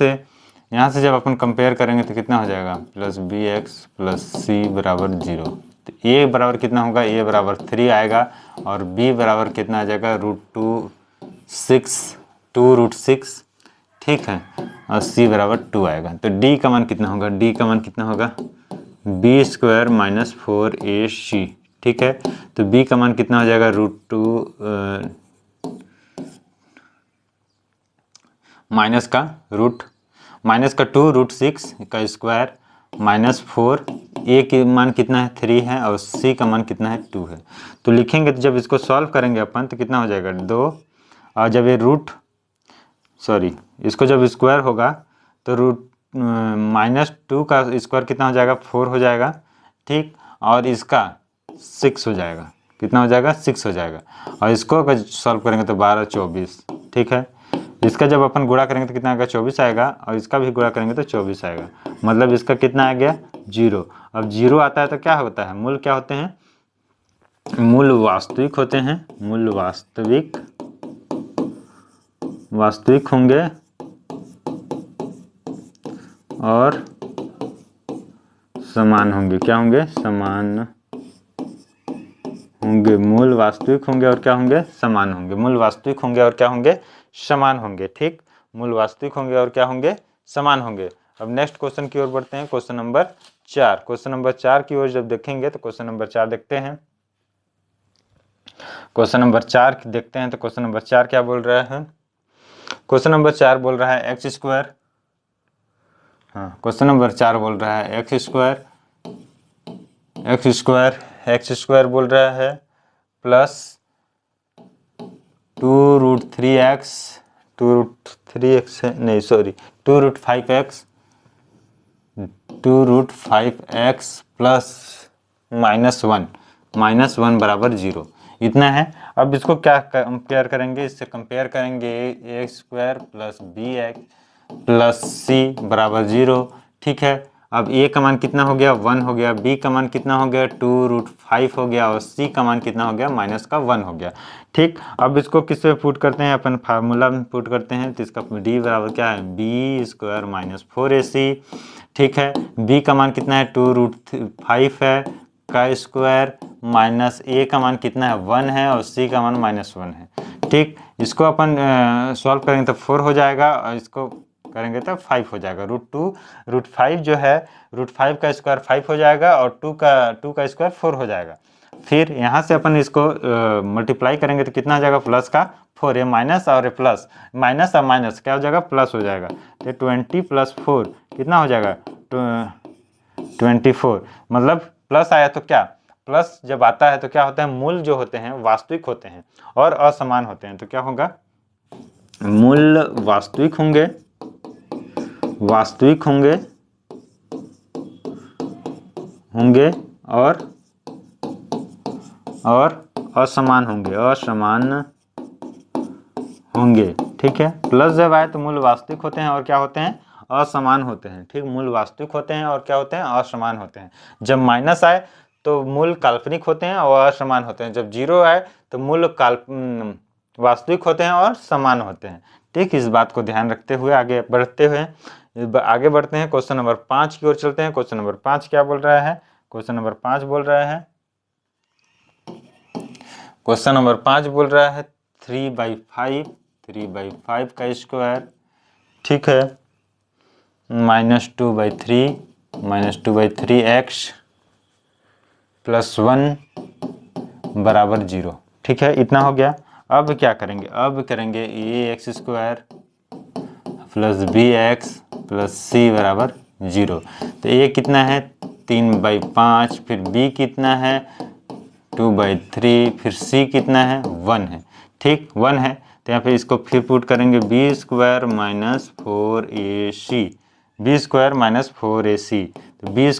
से जब अपन कंपेयर करेंगे तो कितना हो जाएगा, प्लस bx प्लस c बराबर 0। तो a बराबर कितना होगा, a बराबर 3 आएगा और b बराबर कितना आ जाएगा, √2 ठीक है, और c बराबर 2 आएगा। तो d का मान कितना होगा, b² माइनस 4ac। ठीक है, तो b का मान कितना हो जाएगा, √2 माइनस का 2 √6 का स्क्वायर माइनस 4, a के मान कितना है 3 है और c का मान कितना है 2 है। तो लिखेंगे तो जब इसको सॉल्व करेंगे अपन तो कितना हो जाएगा 2, और जब ये इसको जब स्क्वायर होगा तो -2 का स्क्वायर कितना हो जाएगा 4 हो जाएगा। ठीक, और इसका 6 हो जाएगा, कितना हो जाएगा 6 हो जाएगा, और इसको अगर सॉल्व करेंगे तो 12 24। ठीक है, इसका जब अपन गुणा करेंगे तो कितना आएगा 24 आएगा, और इसका भी गुणा करेंगे तो 24 आएगा, मतलब इसका कितना आ गया 0। अब 0 आता है तो क्या होता है, मूल क्या होते हैं, मूल वास्तविक होते हैं। मूल वास्तविक होंगे और समान होंगे। क्या होंगे, समान होंगे। मूल वास्तविक होंगे और क्या होंगे, समान होंगे। मूल वास्तविक होंगे और क्या होंगे, समान होंगे। ठीक, मूल वास्तविक होंगे और क्या होंगे, समान होंगे। अब नेक्स्ट क्वेश्चन की ओर बढ़ते हैं, क्वेश्चन नंबर 4। क्वेश्चन नंबर 4 की ओर जब देखेंगे तो क्वेश्चन नंबर 4 देखते हैं। क्वेश्चन नंबर 4 देखते हैं तो क्वेश्चन नंबर 4 क्या बोल रहा है, क्वेश्चन नंबर 4 बोल रहा है x²। हाँ, क्वेश्चन नंबर 4 बोल रहा है x² एक्स स्क्वायर बोल रहा है प्लस 2√3x 2√3x है नहीं सॉरी 2√5x 2√5x प्लस -1 बराबर 0 इतना है। अब इसको क्या कंपेयर करेंगे, इससे कंपेयर करेंगे a² plus bx plus c बराबर 0। ठीक है, अब a का मान कितना हो गया 1 हो गया, b का मान कितना हो गया 2√5 हो गया और c का मान कितना हो गया -1 हो गया। ठीक, अब इसको किस पे पुट करते हैं, अपन फार्मूला में पुट करते हैं तो इसका d बराबर क्या है b² - 4ac। ठीक है, b का मान कितना है 2√5 है का स्क्वायर माइनस a का मान कितना है 1 है और c का मान -1 है। ठीक, इसको अपन सॉल्व करेंगे तो 4 हो जाएगा और इसको करेंगे तो 5 हो जाएगा। √5 जो है √5 का स्क्वायर 5 हो जाएगा और 2 का स्क्वायर 4 हो जाएगा। फिर यहाँ से अपन इसको मल्टीप्लाई करेंगे तो कितना हो जाएगा प्लस का 4, ये माइनस और ये प्लस, माइनस और माइनस क्या हो जाएगा प्लस हो जाएगा। तो 20 + 4 कितना हो जाएगा 24। मतलब प्लस आया तो क्या, प्लस जब आता है तो क्या होता है, मूल जो होते हैं वास्तविक होते हैं और असमान होते हैं। तो क्या होगा, मूल वास्तविक होंगे और असमान होंगे। ठीक है, प्लस जब आए तो मूल वास्तविक होते हैं और क्या होते हैं असमान होते हैं। ठीक, मूल वास्तविक होते हैं और क्या होते हैं असमान होते हैं। जब माइनस आए तो मूल काल्पनिक होते हैं और असमान होते हैं। जब जीरो आए तो मूल वास्तविक होते हैं और समान होते हैं। ठीक, इस बात को ध्यान रखते हुए आगे बढ़ते हैं क्वेश्चन नंबर 5 की ओर चलते हैं। क्वेश्चन नंबर 5 क्या बोल रहा है, क्वेश्चन नंबर 5 बोल रहा है 3/5 का स्क्वायर। ठीक है, -2/3x प्लस 1 बराबर 0। ठीक है, इतना हो गया। अब क्या करेंगे, अब करेंगे ax² plus bx plus c बराबर 0। तो a कितना है 3/5, फिर b कितना है 2/3, फिर c कितना है 1 है। ठीक, 1 है तो यहाँ पे इसको फिर पुट करेंगे b² - 4ac, b² - 4ac। तो b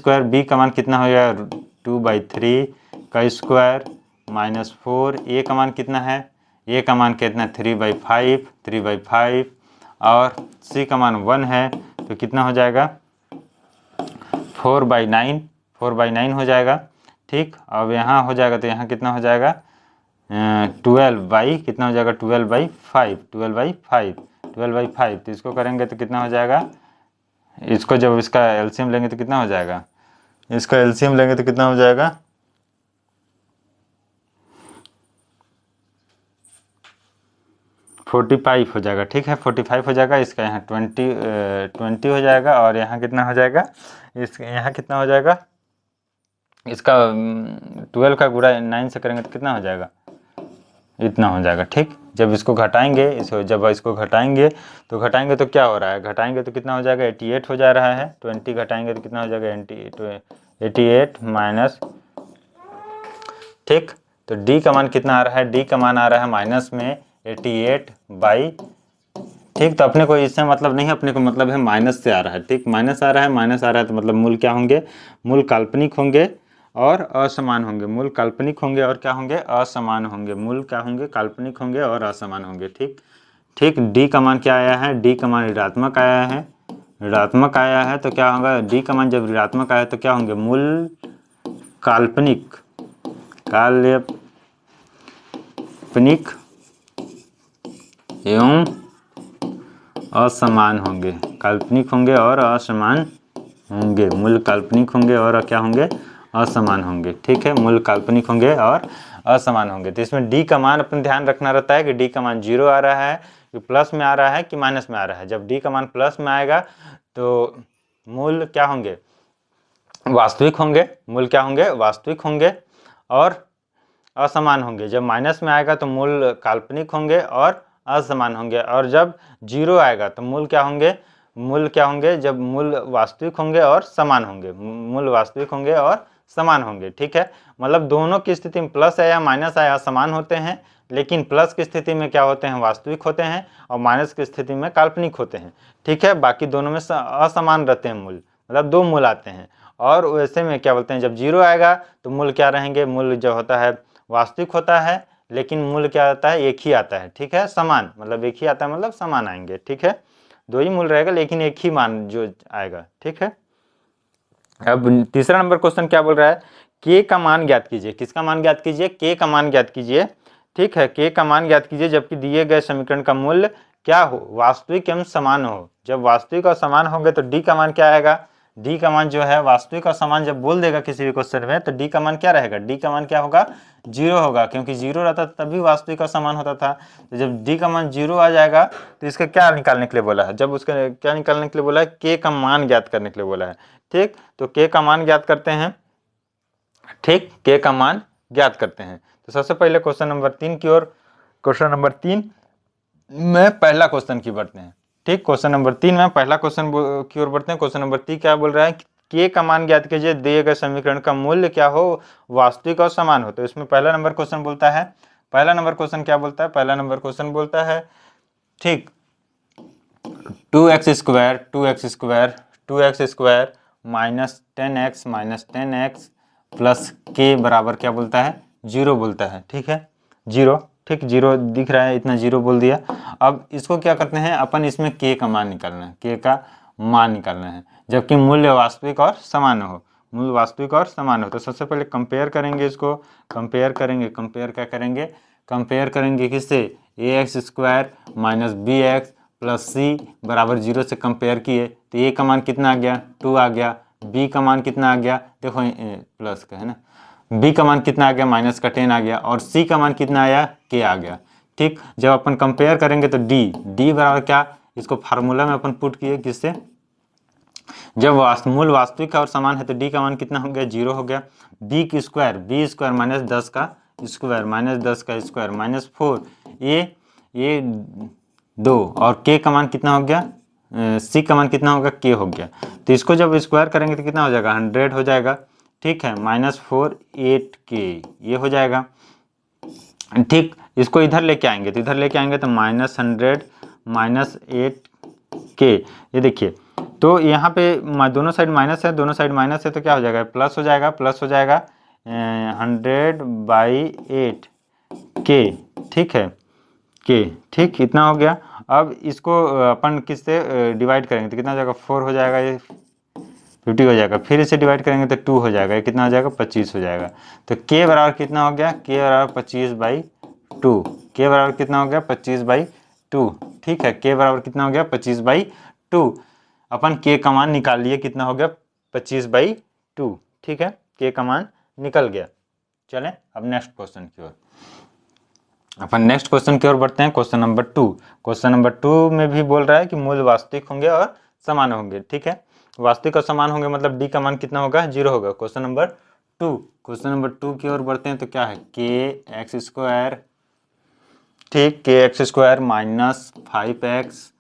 का मान कितना हो जाएगा 2/3 का स्क्वायर माइनस 4, a का मान कितना है, a का मान कितना 3/5 और c का मान 1 है तो कितना हो जाएगा 4/9 हो जाएगा। ठीक, अब यहाँ हो जाएगा तो यहाँ कितना हो जाएगा 12 कितना हो जाएगा 12/5 तो इसको करेंगे तो कितना हो जाएगा, इसको जब इसका एलसीएम लेंगे तो कितना हो जाएगा, इसका एलसीएम लेंगे तो कितना हो जाएगा 45 हो जाएगा। ठीक है, 45 हो जाएगा, इसका यहाँ 20 हो जाएगा और यहाँ कितना हो जाएगा, इसका यहाँ कितना हो जाएगा, इसका 12 का गुणा 9 से करेंगे तो कितना हो जाएगा, इतना हो जाएगा। ठीक, जब इसको घटाएंगे तो घटाएंगे तो क्या हो रहा है, घटाएंगे तो कितना हो जाएगा 88 हो जा रहा है। 20 घटाएंगे तो कितना हो जाएगा 88 माइनस। ठीक, तो d का मान कितना आ रहा है, d का मान आ रहा है माइनस में 88/। ठीक, तो अपने को इससे मतलब नहीं है, अपने को मतलब है माइनस से आ रहा है। ठीक, माइनस आ रहा है तो मतलब मूल क्या होंगे, मूल काल्पनिक होंगे और असमान होंगे। मूल काल्पनिक होंगे और क्या होंगे असमान होंगे। मूल क्या होंगे काल्पनिक होंगे और असमान होंगे। ठीक, d का मान क्या आया है, d का मान ऋणात्मक आया है तो क्या होगा, d का मान जब ऋणात्मक आया तो क्या होंगे, मूल काल्पनिक एवं असमान होंगे। काल्पनिक होंगे और असमान होंगे, मूल काल्पनिक होंगे और क्या होंगे असमान होंगे। ठीक है, मूल काल्पनिक होंगे और असमान होंगे। तो इसमें d का मान अपन ध्यान रखना रहता है कि d का मान 0 आ रहा है कि प्लस में आ रहा है कि माइनस में आ रहा है। जब d का मान प्लस में आएगा तो मूल क्या होंगे वास्तविक होंगे, मूल क्या होंगे वास्तविक होंगे और असमान होंगे। जब माइनस में आएगा तो मूल काल्पनिक होंगे और असमान होंगे और जब 0 आएगा तो मूल क्या होंगे जब मूल वास्तविक होंगे और समान होंगे, मूल वास्तविक होंगे और समान होंगे। ठीक है, मतलब दोनों की स्थिति में प्लस आया माइनस आया समान होते हैं, लेकिन प्लस की स्थिति में क्या होते हैं, वास्तविक होते हैं, और माइनस की स्थिति में काल्पनिक होते हैं। ठीक है, बाकी दोनों में असमान रहते हैं मूल, मतलब दो मूल आते हैं। और वैसे में क्या बोलते हैं, जब जीरो आएगा तो मूल क्या रहेंगे, मूल जो होता है वास्तविक होता है, लेकिन मूल क्या आता है, एक ही आता है। ठीक है, समान मतलब एक ही आता है, मतलब समान आएंगे। ठीक है, दो ही मूल रहेगा लेकिन एक ही मान जो आएगा। ठीक है, अब तीसरा नंबर क्वेश्चन क्या बोल रहा है, के का मान ज्ञात कीजिए। किसका मान ज्ञात कीजिए, के का मान ज्ञात कीजिए। ठीक है, के का मान ज्ञात कीजिए जबकि दिए गए समीकरण का मूल्य क्या हो, वास्तविक एवं समान हो। जब वास्तविक और समान होंगे तो डी का मान क्या आएगा, डी का मान जो है वास्तविक और समान जब बोल देगा किसी भी क्वेश्चन में तो डी का मान क्या रहेगा, डी का मान क्या होगा, जीरो होगा, क्योंकि जीरो रहता तभी वास्तविक और समान होता था। तो जब डी का मान जीरो आ जाएगा तो इसका क्या निकालने के लिए बोला है, जब उसका क्या निकालने के लिए बोला है, के का मान ज्ञात करने के लिए बोला है। ठीक, तो के का मान ज्ञात करते हैं। ठीक, के का मान ज्ञात करते हैं। तो सबसे पहले क्वेश्चन नंबर 3 की ओर, क्वेश्चन नंबर 3 में पहला क्वेश्चन की बढ़ते हैं। ठीक, क्वेश्चन नंबर 3 में पहला क्वेश्चन की ओर बढ़ते हैं। क्वेश्चन नंबर 3 क्या बोल रहा है, के का मान ज्ञात कीजिए, दिए गए समीकरण का मूल्य क्या हो, वास्तविक और समान हो। तो इसमें पहला नंबर क्वेश्चन बोलता है, पहला नंबर क्वेश्चन क्या बोलता है, पहला नंबर क्वेश्चन बोलता है, ठीक, 2x square 2x square 2x square minus 10x plus के बराबर क्या बोलता है, जीरो बोलता है। ठीक है, जीरो, ठीक, जीरो दिख रहा है, इतना जीरो बोल दिया। अब इसको क्या करते हैं अपन, इसमें के का मान निकालना है, के का मान निकालना है जबकि मूल्य वास्तविक और समान हो, मूल्य वास्तविक और समान हो। तो सबसे पहले कंपेयर करेंगे, इसको कंपेयर करेंगे, कंपेयर क्या करेंगे, कंपेयर करेंगे किससे, A X square minus B X plus C बराबर जीरो से कंपेयर किए तो ए का मान कितना आ गया, 2 आ गया, बी का मान कितना आ गया, देखो प्लस का है ना, बी का मान कितना आ गया, माइनस का 10 आ गया, और सी का मान कितना आया, के आ गया। ठीक, जब अपन कंपेयर करेंगे तो डी बराबर क्या, इसको फार्मूला में अपन पुट किए किससे, जब मूल वास्तविक और समान है तो डी का मान कितना हो गया, जीरो हो गया। बी स्क्वायर माइनस 10 का स्क्वायर माइनस 10 का स्क्वायर माइनस 4, ये 2, और के का मान कितना हो गया, सी का मान कितना होगा, के हो गया। तो इसको जब स्क्वायर करेंगे तो कितना हो जाएगा, 100 हो जाएगा। ठीक है, माइनस 4 8 के ये हो जाएगा। ठीक, इसको इधर लेके आएंगे तो इधर लेके आएंगे तो माइनस 100 माइनस 8 के, ये देखिए, तो यहाँ पे दोनों साइड माइनस है, दोनों साइड माइनस है तो क्या हो जाएगा, प्लस हो जाएगा, प्लस हो जाएगा 100/8 के। ठीक है, के, ठीक, इतना हो गया। अब इसको अपन किससे डिवाइड करेंगे तो कितना हो जाएगा, 4 हो जाएगा, ये 50 हो जाएगा, फिर इसे डिवाइड करेंगे तो 2 हो जाएगा, ये कितना हो जाएगा, 25 हो जाएगा। तो के बराबर कितना हो गया, के बराबर 25/2, के बराबर कितना हो गया, 25/2। ठीक है, के बराबर कितना हो गया, 25/2। अपन के का मान निकाल लिए, कितना हो गया, 25/2। ठीक है, के का मान निकल गया। चलें अब नेक्स्ट क्वेश्चन की ओर, अपन नेक्स्ट क्वेश्चन की ओर बढ़ते हैं। क्वेश्चन नंबर 2, क्वेश्चन नंबर 2 में भी बोल रहा है कि मूल वास्तविक होंगे और समान होंगे। ठीक है, वास्तविक और समान होंगे मतलब डी का मान कितना होगा, जीरो होगा। क्वेश्चन नंबर 2, क्वेश्चन नंबर 2 की ओर बढ़ते हैं तो क्या है, के एक्स स्क्वायर, ठीक, के x square minus 5x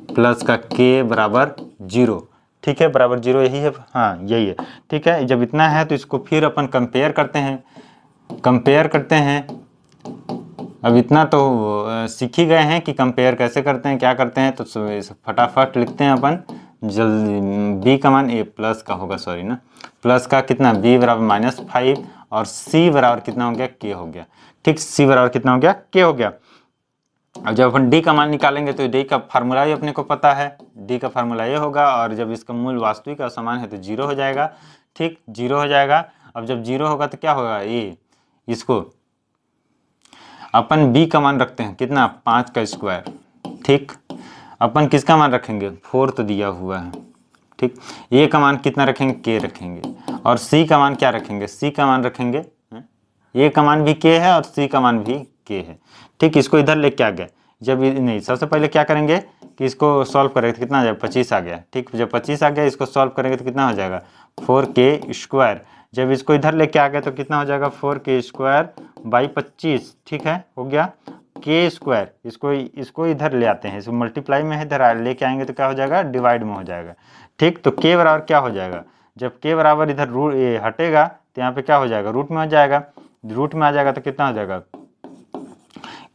plus का के बराबर जीरो। ठीक है, बराबर जीरो यही है, हाँ यही है। ठीक है, जब इतना है तो इसको फिर अपन कंपेयर करते हैं, कंपेयर करते हैं। अब इतना तो सीख ही गए हैं कि कंपेयर कैसे करते हैं, क्या करते हैं, तो फटाफट लिखते हैं अपन जल्दी। बी का मान ए प्लस का होगा, सॉरी ना, प्लस का कितना, बी बराबर -5 और सी बराबर कितना हो गया, के हो गया। ठीक, सी बराबर कितना हो गया, के हो गया। अब जब अपन डी का मान निकालेंगे तो डी का फार्मूला ही अपने को पता है, डी का फार्मूला ये होगा, और जब इसका मूल वास्तविक और समान है तो जीरो हो जाएगा। ठीक, जीरो हो जाएगा। अब जब जीरो होगा तो क्या होगा, ये इसको अपन बी का मान रखते हैं कितना, 5 का स्क्वायर। ठीक, अपन किसका मान रखेंगे, 4 तो दिया हुआ है। ठीक, ए का मान कितना रखेंगे, के रखेंगे, और सी का मान क्या रखेंगे, सी का मान रखेंगे, ए का मान भी के है और सी का मान भी के है। ठीक, इसको इधर लेके आ गए, जब नहीं, सबसे पहले क्या करेंगे कि इसको सॉल्व करेंगे तो कितना आ जाएगा, 25 आ गया। ठीक, जब 25 आ गया इसको सॉल्व करेंगे तो कितना हो जाएगा, 4k स्क्वायर। जब इसको इधर लेके आ गए तो कितना हो जाएगा, 4k स्क्वायर बाई 25। ठीक है, हो गया के स्क्वायर, इसको इधर ले आते हैं, इसको मल्टीप्लाई में इधर लेके आएंगे तो क्या हो जाएगा, डिवाइड में हो जाएगा। ठीक, तो के बराबर क्या हो जाएगा, जब के बराबर इधर रूट हटेगा तो यहाँ पे क्या हो जाएगा, रूट में हो जाएगा। रूट में आ जाएगा तो कितना हो जाएगा,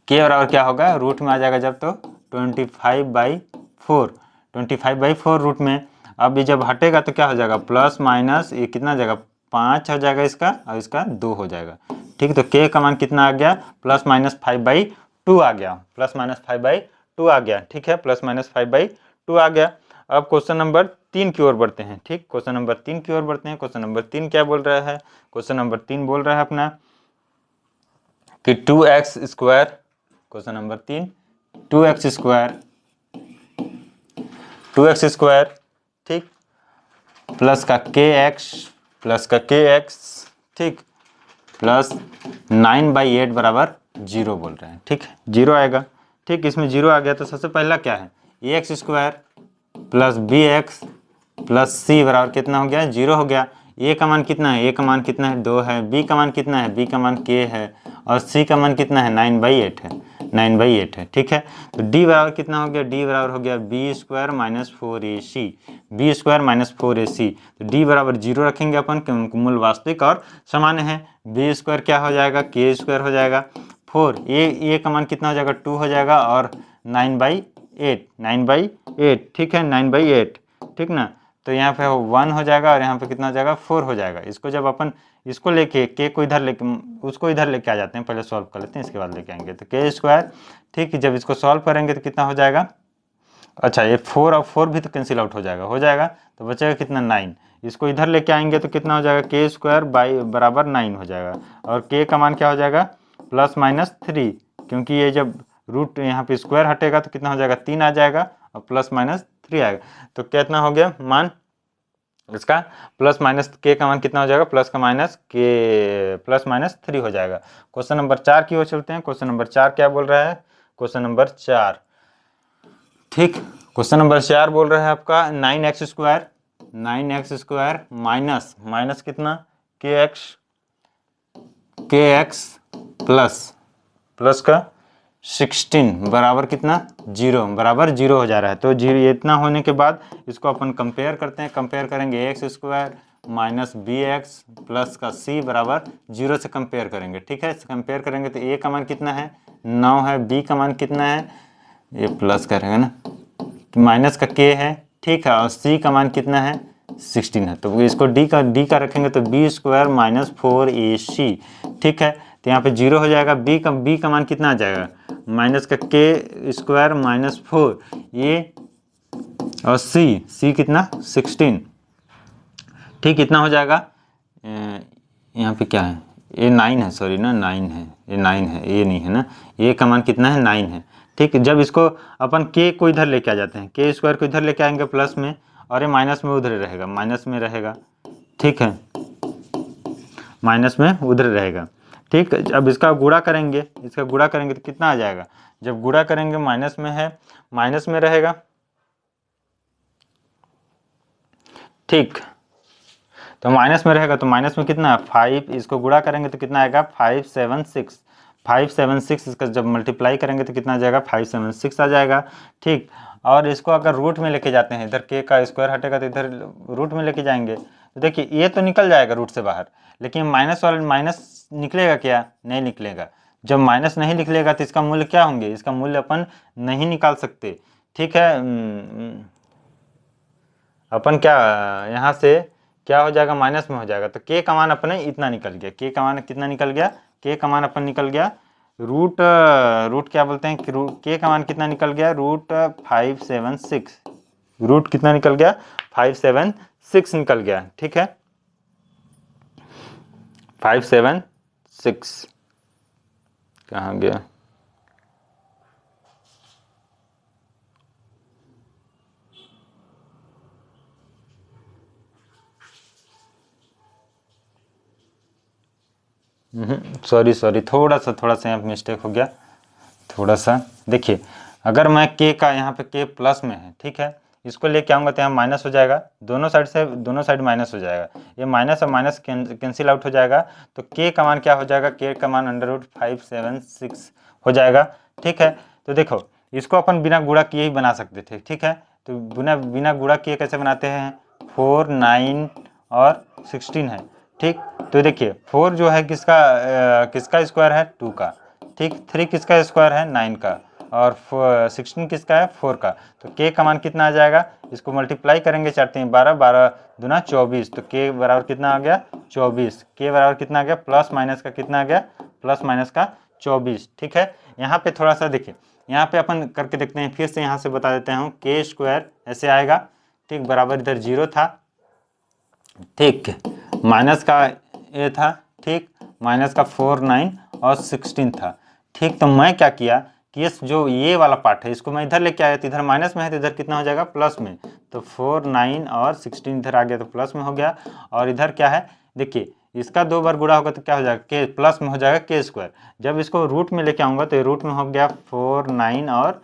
के बराबर क्या होगा, रूट में आ जाएगा जब तो 25/4, 25/4 रूट में। अब ये जब हटेगा तो क्या हो जाएगा, प्लस माइनस ये कितना हो जाएगा, 5 हो जाएगा इसका, और इसका 2 हो जाएगा। ठीक, तो के का मान कितना आ गया, +-5/2 आ गया, +-5/2 आ गया। ठीक है, +-5/2 आ गया। अब क्वेश्चन नंबर 3 की ओर बढ़ते हैं। ठीक, क्वेश्चन नंबर 3 की ओर बढ़ते हैं। क्वेश्चन नंबर 3 क्या बोल रहा है, क्वेश्चन नंबर 3 बोल रहा है अपना कि 2x², क्वेश्चन नंबर 3, 2x², ठीक, प्लस का kx, ठीक, प्लस 9/8 बराबर 0 बोल रहे हैं। ठीक, 0 आएगा। ठीक, इसमें 0 आ गया तो सबसे पहला क्या है, ax² plus bx plus c बराबर कितना हो गया, 0 हो गया। a का मान कितना है, a का मान कितना है, 2 है। b का मान कितना है, b का मान k है। और c का मान कितना है, 9/8 है, 9/8 है। ठीक है, तो d बराबर कितना हो गया, d बराबर हो गया b² - 4ac, b² - 4ac। तो d बराबर 0 रखेंगे अपन, क्योंकि मूल वास्तविक और समान है। b² क्या हो जाएगा, k² हो जाएगा। 4 a का मान कितना हो जाएगा, 2 हो जाएगा, और 9/8, ठीक है, 9/8, ठीक ना। तो यहाँ पे 1 हो जाएगा, और यहाँ पे कितना हो जाएगा, 4 हो जाएगा। इसको जब अपन इसको लेके के को इधर लेके उसको इधर लेके आ जाते हैं, पहले सॉल्व कर लेते हैं, इसके बाद लेके आएंगे। तो k², ठीक, जब इसको सॉल्व करेंगे तो कितना हो जाएगा, अच्छा ये 4 और 4 भी तो कैंसिल आउट हो जाएगा, तो बचेगा कितना, 9। इसको इधर लेके आएंगे तो कितना हो जाएगा, k² बराबर 9 हो जाएगा। और k का मान क्या हो जाएगा, +-3, क्योंकि ये जब रूट यहाँ पे स्क्वायर हटेगा तो कितना हो जाएगा, 3 आ जाएगा, और +-3 आएगा। तो कितना हो गया मान इसका, +- k का मान कितना हो जाएगा, +-3 हो जाएगा। क्वेश्चन नंबर 4 की ओर चलते हैं। क्वेश्चन नंबर 4 क्या बोल रहा है, क्वेश्चन नंबर 4, ठीक, क्वेश्चन नंबर 4 बोल रहा है आपका 9x² माइनस कितना, kx प्लस का 16 बराबर कितना, 0 बराबर 0 हो जा रहा है। तो 0 इतना होने के बाद इसको अपन कंपेयर करते हैं। कंपेयर करेंगे x² माइनस bx प्लस का c बराबर 0 से कंपेयर करेंगे। ठीक है, कंपेयर करेंगे तो a का मान कितना है, 9 है, b का मान कितना है, ये प्लस करेंगे ना, माइनस का k है, ठीक है, और c का मान कितना है, 16 है। तो इसको d का रखेंगे तो b² - 4ac, ठीक है। तो यहाँ पे 0 हो जाएगा। b का मान कितना आ जाएगा, माइनस का k² - 4 ये, और c कितना, 16, ठीक, इतना हो जाएगा। यहाँ पे क्या है, ये 9 है, सॉरी ना, 9 है, ये 9 है, ये नहीं है ना, ये का मान कितना है, 9 है। ठीक, जब इसको अपन k को इधर लेके आ जाते हैं, k² को इधर लेके आएंगे प्लस में, और ये माइनस में उधर रहेगा, माइनस में रहेगा, ठीक है, माइनस में उधर रहेगा। ठीक, अब इसका गुणा करेंगे, तो कितना आ जाएगा, जब गुणा करेंगे माइनस में है, माइनस में रहेगा, ठीक, तो माइनस में रहेगा, तो माइनस में कितना है, 5, इसको गुणा करेंगे तो कितना आएगा, 576, इसका जब मल्टीप्लाई करेंगे तो कितना आ जाएगा, 576 आ जाएगा। ठीक, और इसको अगर रूट में लेके जाते हैं, इधर k का स्क्वायर हटेगा तो इधर रूट में लेके जाएंगे, तो देखिए ये तो निकल जाएगा रूट से बाहर, लेकिन माइनस वाला माइनस निकलेगा क्या, नहीं निकलेगा। जब माइनस नहीं निकलेगा तो इसका मूल्य क्या होंगे, इसका मूल्य अपन नहीं निकाल सकते। ठीक है, अपन क्या यहाँ से क्या हो जाएगा, माइनस में हो जाएगा, तो k का मान अपने इतना निकल गया, k का मान कितना निकल गया, k का मान अपन निकल गया रूट क्या बोलते हैं कि k का मान कितना निकल गया, √576, रूट कितना निकल गया, 576 निकल गया। ठीक है, 576 कहाँ गया, सॉरी थोड़ा सा यहाँ पे मिस्टेक हो गया, थोड़ा सा। देखिए अगर मैं k का यहाँ पे k प्लस में है, ठीक है, इसको लेके आऊँगा तो यहाँ माइनस हो जाएगा, दोनों साइड माइनस हो जाएगा, ये माइनस और माइनस कैंसिल आउट हो जाएगा। तो k का मान क्या हो जाएगा, k का मान √576 हो जाएगा। ठीक है, तो देखो इसको अपन बिना गुणा किए ही बना सकते थे। ठीक है, तो बिना गुणा किए कैसे बनाते हैं, 4, 9 और 16 है। ठीक, तो देखिए 4 जो है किसका स्क्वायर है 2 का, ठीक। 3 किसका स्क्वायर है 9 का, और 16 किसका है 4 का। तो k का मान कितना आ जाएगा, इसको मल्टीप्लाई करेंगे 4 3 12, 12 दूना 24, तो k बराबर कितना आ गया 24। k बराबर कितना आ गया, प्लस माइनस का कितना आ गया, प्लस माइनस का 24, ठीक है। यहाँ पे थोड़ा सा देखिए, यहाँ पे अपन करके देखते हैं, फिर से यहाँ से बता देते हूँ, k स्क्वायर ऐसे आएगा, ठीक, बराबर इधर 0 था, ठीक, माइनस का ये था, ठीक, माइनस का 4 9 और 16 था, ठीक। तो मैं क्या किया कि ये जो ये वाला पार्ट है इसको मैं इधर लेके आया, तो इधर माइनस में है तो इधर कितना हो जाएगा प्लस में, तो 4 9 और 16 इधर आ गया तो प्लस में हो गया। और इधर क्या है देखिए, इसका 2 बार गुणा होगा तो क्या हो जाएगा, के प्लस में हो जाएगा के स्क्वायर। जब इसको रूट में लेके आऊँगा तो ये रूट में हो गया 4 9 और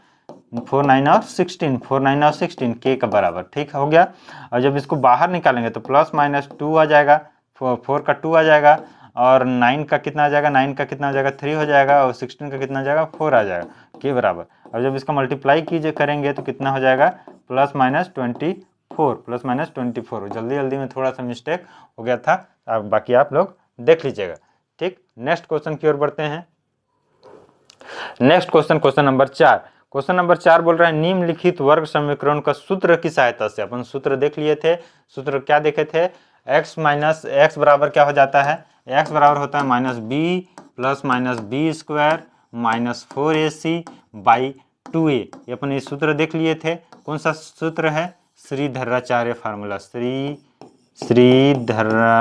16, 4 9 और 16 के का बराबर, ठीक हो गया। और जब इसको बाहर निकालेंगे तो प्लस माइनस 2 आ जाएगा, 4 का 2 आ जाएगा, और 9 का कितना आ जाएगा, 9 का कितना आ जाएगा 3 हो जाएगा, और 16 का कितना आ जाएगा 4 आ जाएगा, के बराबर। अब जब इसका मल्टीप्लाई कीजिए करेंगे तो कितना हो जाएगा, प्लस माइनस 24, प्लस माइनस 24। जल्दी जल्दी में थोड़ा सा मिस्टेक हो गया था, अब बाकी आप लोग देख लीजिएगा, ठीक। नेक्स्ट क्वेश्चन की ओर बढ़ते हैं। Next question, question number 4। Question number 4 बोल रहा है, निम्नलिखित वर्ग समीकरण का सूत्र की सहायता से, अपन सूत्र देख लिए थे, सूत्र क्या देखे थे, x माइनस एक्स बराबर क्या हो जाता है, x बराबर होता है minus b plus minus b square minus 4ac by 2a। ये अपन ये सूत्र देख लिए थे, कौन सा सूत्र है, श्रीधराचार्य फार्मूला, श्रीधराचार्य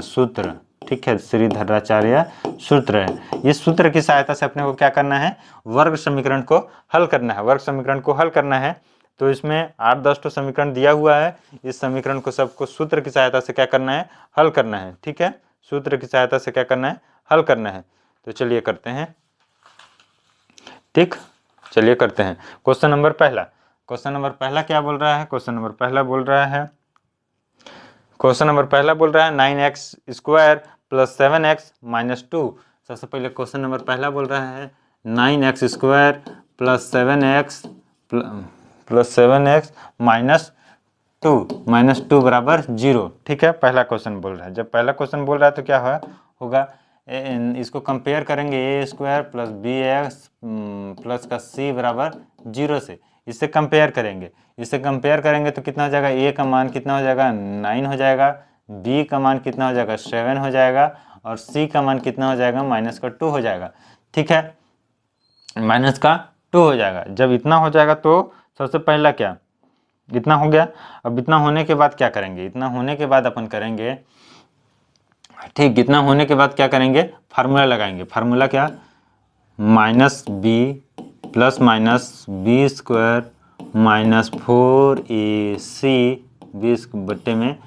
सूत्र, ठीक है, श्रीधराचार्य सूत्र है। इस सूत्र की सहायता से अपने को क्या करना है, वर्ग समीकरण को हल करना है, वर्ग समीकरण को हल करना है। तो इसमें 8-10 तो समीकरण दिया हुआ है, इस समीकरण को सबको सूत्र की सहायता से क्या करना है, हल करना है, ठीक है, सूत्र की सहायता से क्या करना है, हल करना है। तो चलिए करते हैं, ठीक, चलिए करते हैं। क्वेश्चन नंबर पहला, क्वेश्चन नंबर पहला क्या बोल रहा है, क्वेश्चन नंबर पहला बोल रहा है, क्वेश्चन नंबर पहला बोल रहा है 9x square plus 7x minus 2। सबसे पहले क्वेश्चन नंबर पहला बोल रहा है 9x square plus 7x minus 2 बराबर 0, ठीक है, पहला क्वेश्चन बोल रहा है। जब पहला क्वेश्चन बोल रहा है तो क्या होगा, इसको कंपेयर करेंगे A square plus B X plus का सी बराबर 0 से, इससे कंपेयर करेंगे, इससे कंपेयर करेंगे तो कितना हो जाएगा, ए का मान कितना हो जाएगा 9 हो जाएगा, बी का मान कितना हो जाएगा 7 हो जाएगा, और सी का मान कितना हो जाएगा माइनस का 2 हो जाएगा, ठीक है, माइनस का 2 हो जाएगा। जब इतना हो जाएगा तो सबसे पहला क्या, इतना हो गया। अब इतना होने के बाद क्या करेंगे, इतना होने के बाद अपन करेंगे, ठीक, इतना होने के बाद क्या करेंगे, फार्मूला लगाएंगे। फार्मूला क्या, minus b plus minus b square minus 4ac बी बट्टे में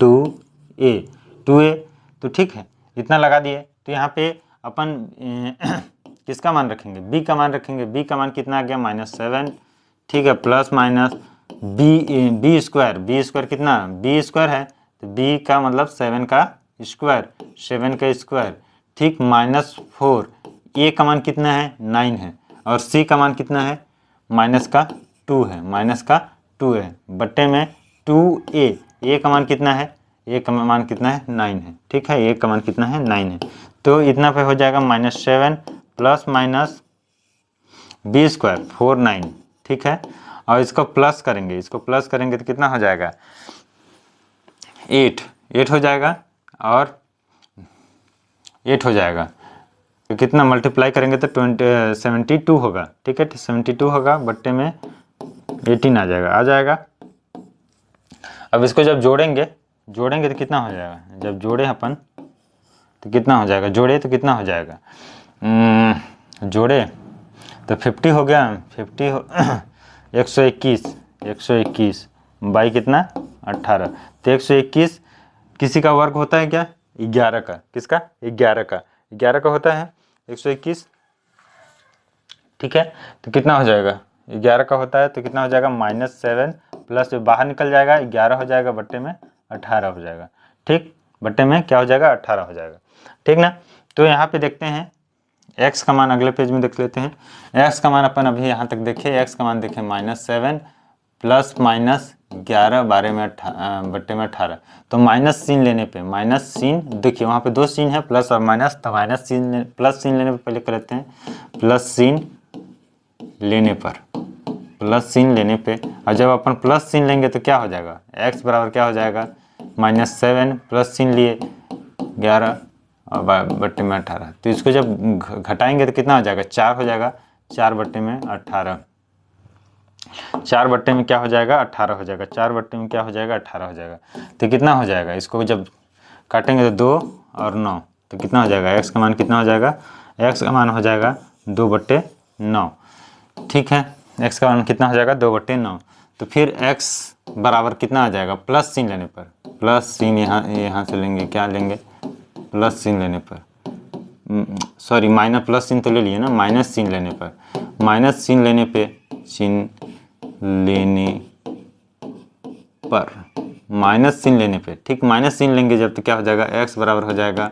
2a, तो ठीक है, इतना लगा दिए। तो यहाँ पे अपन किसका मान रखेंगे, b का मान रखेंगे। b का मान कितना आ गया -7, ठीक है, प्लस माइनस बी स्क्वायर कितना, b स्क्वायर है तो b का मतलब 7 का स्क्वायर, ठीक, माइनस 4, a का मान कितना है 9 है, और c का मान कितना है माइनस का 2 है, बट्टे में 2a, a का मान कितना है, a का मान कितना है 9 है, ठीक है, a का मान कितना है 9 है। तो इतना पे हो जाएगा -7 प्लस माइनस बी स्क्वायर 4 9, ठीक है, और इसको प्लस करेंगे, तो कितना हो जाएगा 8 हो जाएगा, और 8 हो जाएगा, तो कितना मल्टीप्लाई करेंगे तो 72 होगा, ठीक है, 72 होगा, बट्टे में 18 आ जाएगा। अब इसको जब जोड़ेंगे तो कितना हो जाएगा, जब जोड़े अपन तो कितना हो जाएगा, जोड़े तो 50 हो गया, 121 बाई कितना 18, तो 121 किसी का वर्ग होता है क्या, 11 का, किसका 11 का होता है 121, ठीक है, तो कितना हो जाएगा 11 का होता है, तो कितना हो जाएगा -7 प्लस बाहर निकल जाएगा 11 हो जाएगा, बट्टे में 18 हो जाएगा, ठीक, बट्टे में क्या हो जाएगा 18 हो जाएगा, ठीक ना। तो यहाँ पे देखते हैं x का मान, अगले पेज में देख लेते हैं। x का मान अपन अभी यहाँ तक देखे, x का मान देखें -7 प्लस माइनस 11 12 में बट्टे में 18। तो माइनस सीन लेने पे, माइनस सीन देखिए वहाँ पे दो सीन है प्लस और माइनस, तो माइनस सीन प्लस सीन लेने पे पहले कर लेते हैं। प्लस सीन लेने पर, प्लस सीन लेने पे, और जब अपन प्लस सीन लेंगे तो क्या हो जाएगा, x बराबर क्या हो जाएगा -7, प्लस सीन लिए 11 और बट्टे में 18। तो इसको जब घटाएंगे तो कितना हो जाएगा, 4 हो जाएगा, 4 बट्टे में 18, 4 बट्टे में क्या हो जाएगा 18 हो जाएगा, 4 बट्टे में क्या हो जाएगा 18 हो जाएगा। तो कितना हो जाएगा, इसको जब काटेंगे तो 2 और 9, तो कितना हो जाएगा, x का मान कितना हो जाएगा, x का मान हो जाएगा 2/9। ठीक है, x का मान कितना हो जाएगा 2/9। तो फिर x बराबर कितना आ जाएगा, प्लस सीन लेने पर, प्लस सीन यहाँ से लेंगे, क्या लेंगे, प्लस सीन लेने पर, सॉरी माइनस प्लस सीन तो ले लिए ना, माइनस सीन लेने पर, माइनस सीन लेने पे, सीन लेने पर, माइनस सीन लेने पे, ठीक माइनस सीन लेंगे जब तो क्या हो जाएगा, x बराबर हो जाएगा,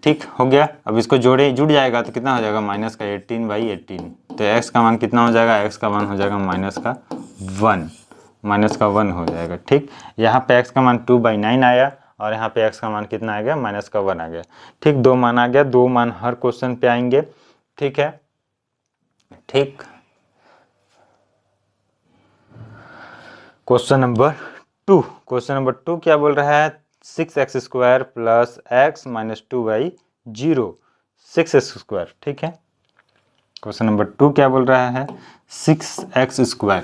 ठीक हो गया। अब इसको जोड़े जुड़ जाएगा तो कितना हो जाएगा, माइनस का 18/18। तो x का मान कितना हो जाएगा, x का मान हो जाएगा -1, -1 हो जाएगा। ठीक, यहाँ पे x का मान 2/9 आया और यहाँ पे x का मान कितना आ गया, -1 आ गया। ठीक, 2 मान आ गया, 2 मान हर क्वेश्चन पे आएंगे। ठीक है, ठीक, क्वेश्चन नंबर 2, क्वेश्चन नंबर 2 क्या बोल रहा है, 6x² + x - 2/0, 6x²। ठीक है, क्वेश्चन नंबर 2 क्या बोल रहा है, 6x²,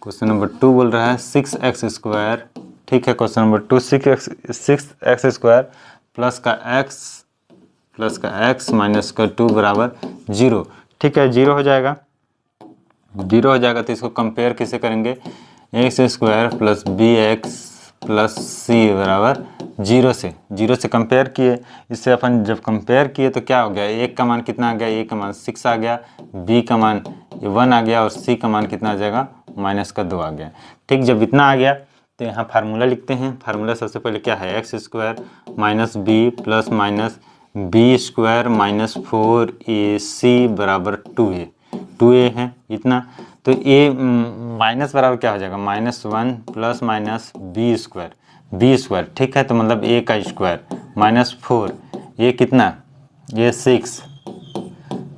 क्वेश्चन नंबर 2 बोल रहा है 6x²। ठीक है, क्वेश्चन नंबर 2 6x² प्लस का x माइनस का 2 बराबर 0। ठीक है, 0 हो जाएगा, 0 हो जाएगा। तो इसको कंपेयर किसे करेंगे, x² plus bx plus c बराबर 0 से, 0 से कंपेयर किए। इससे अपन जब कंपेयर किए तो क्या हो गया, एक का मान कितना आ गया, a का मान 6 आ गया, b का मान 1 आ गया और c का मान कितना आ जाएगा, -2 आ गया। ठीक, जब इतना आ गया तो यहाँ फार्मूला लिखते हैं। फार्मूला सबसे पहले क्या है, x² minus b plus minus b² minus 4ac बराबर 2a है इतना। तो a माइनस बराबर क्या हो जाएगा, -1 प्लस माइनस b²। ठीक है, तो मतलब a का स्क्वायर -4, ये कितना, ये 6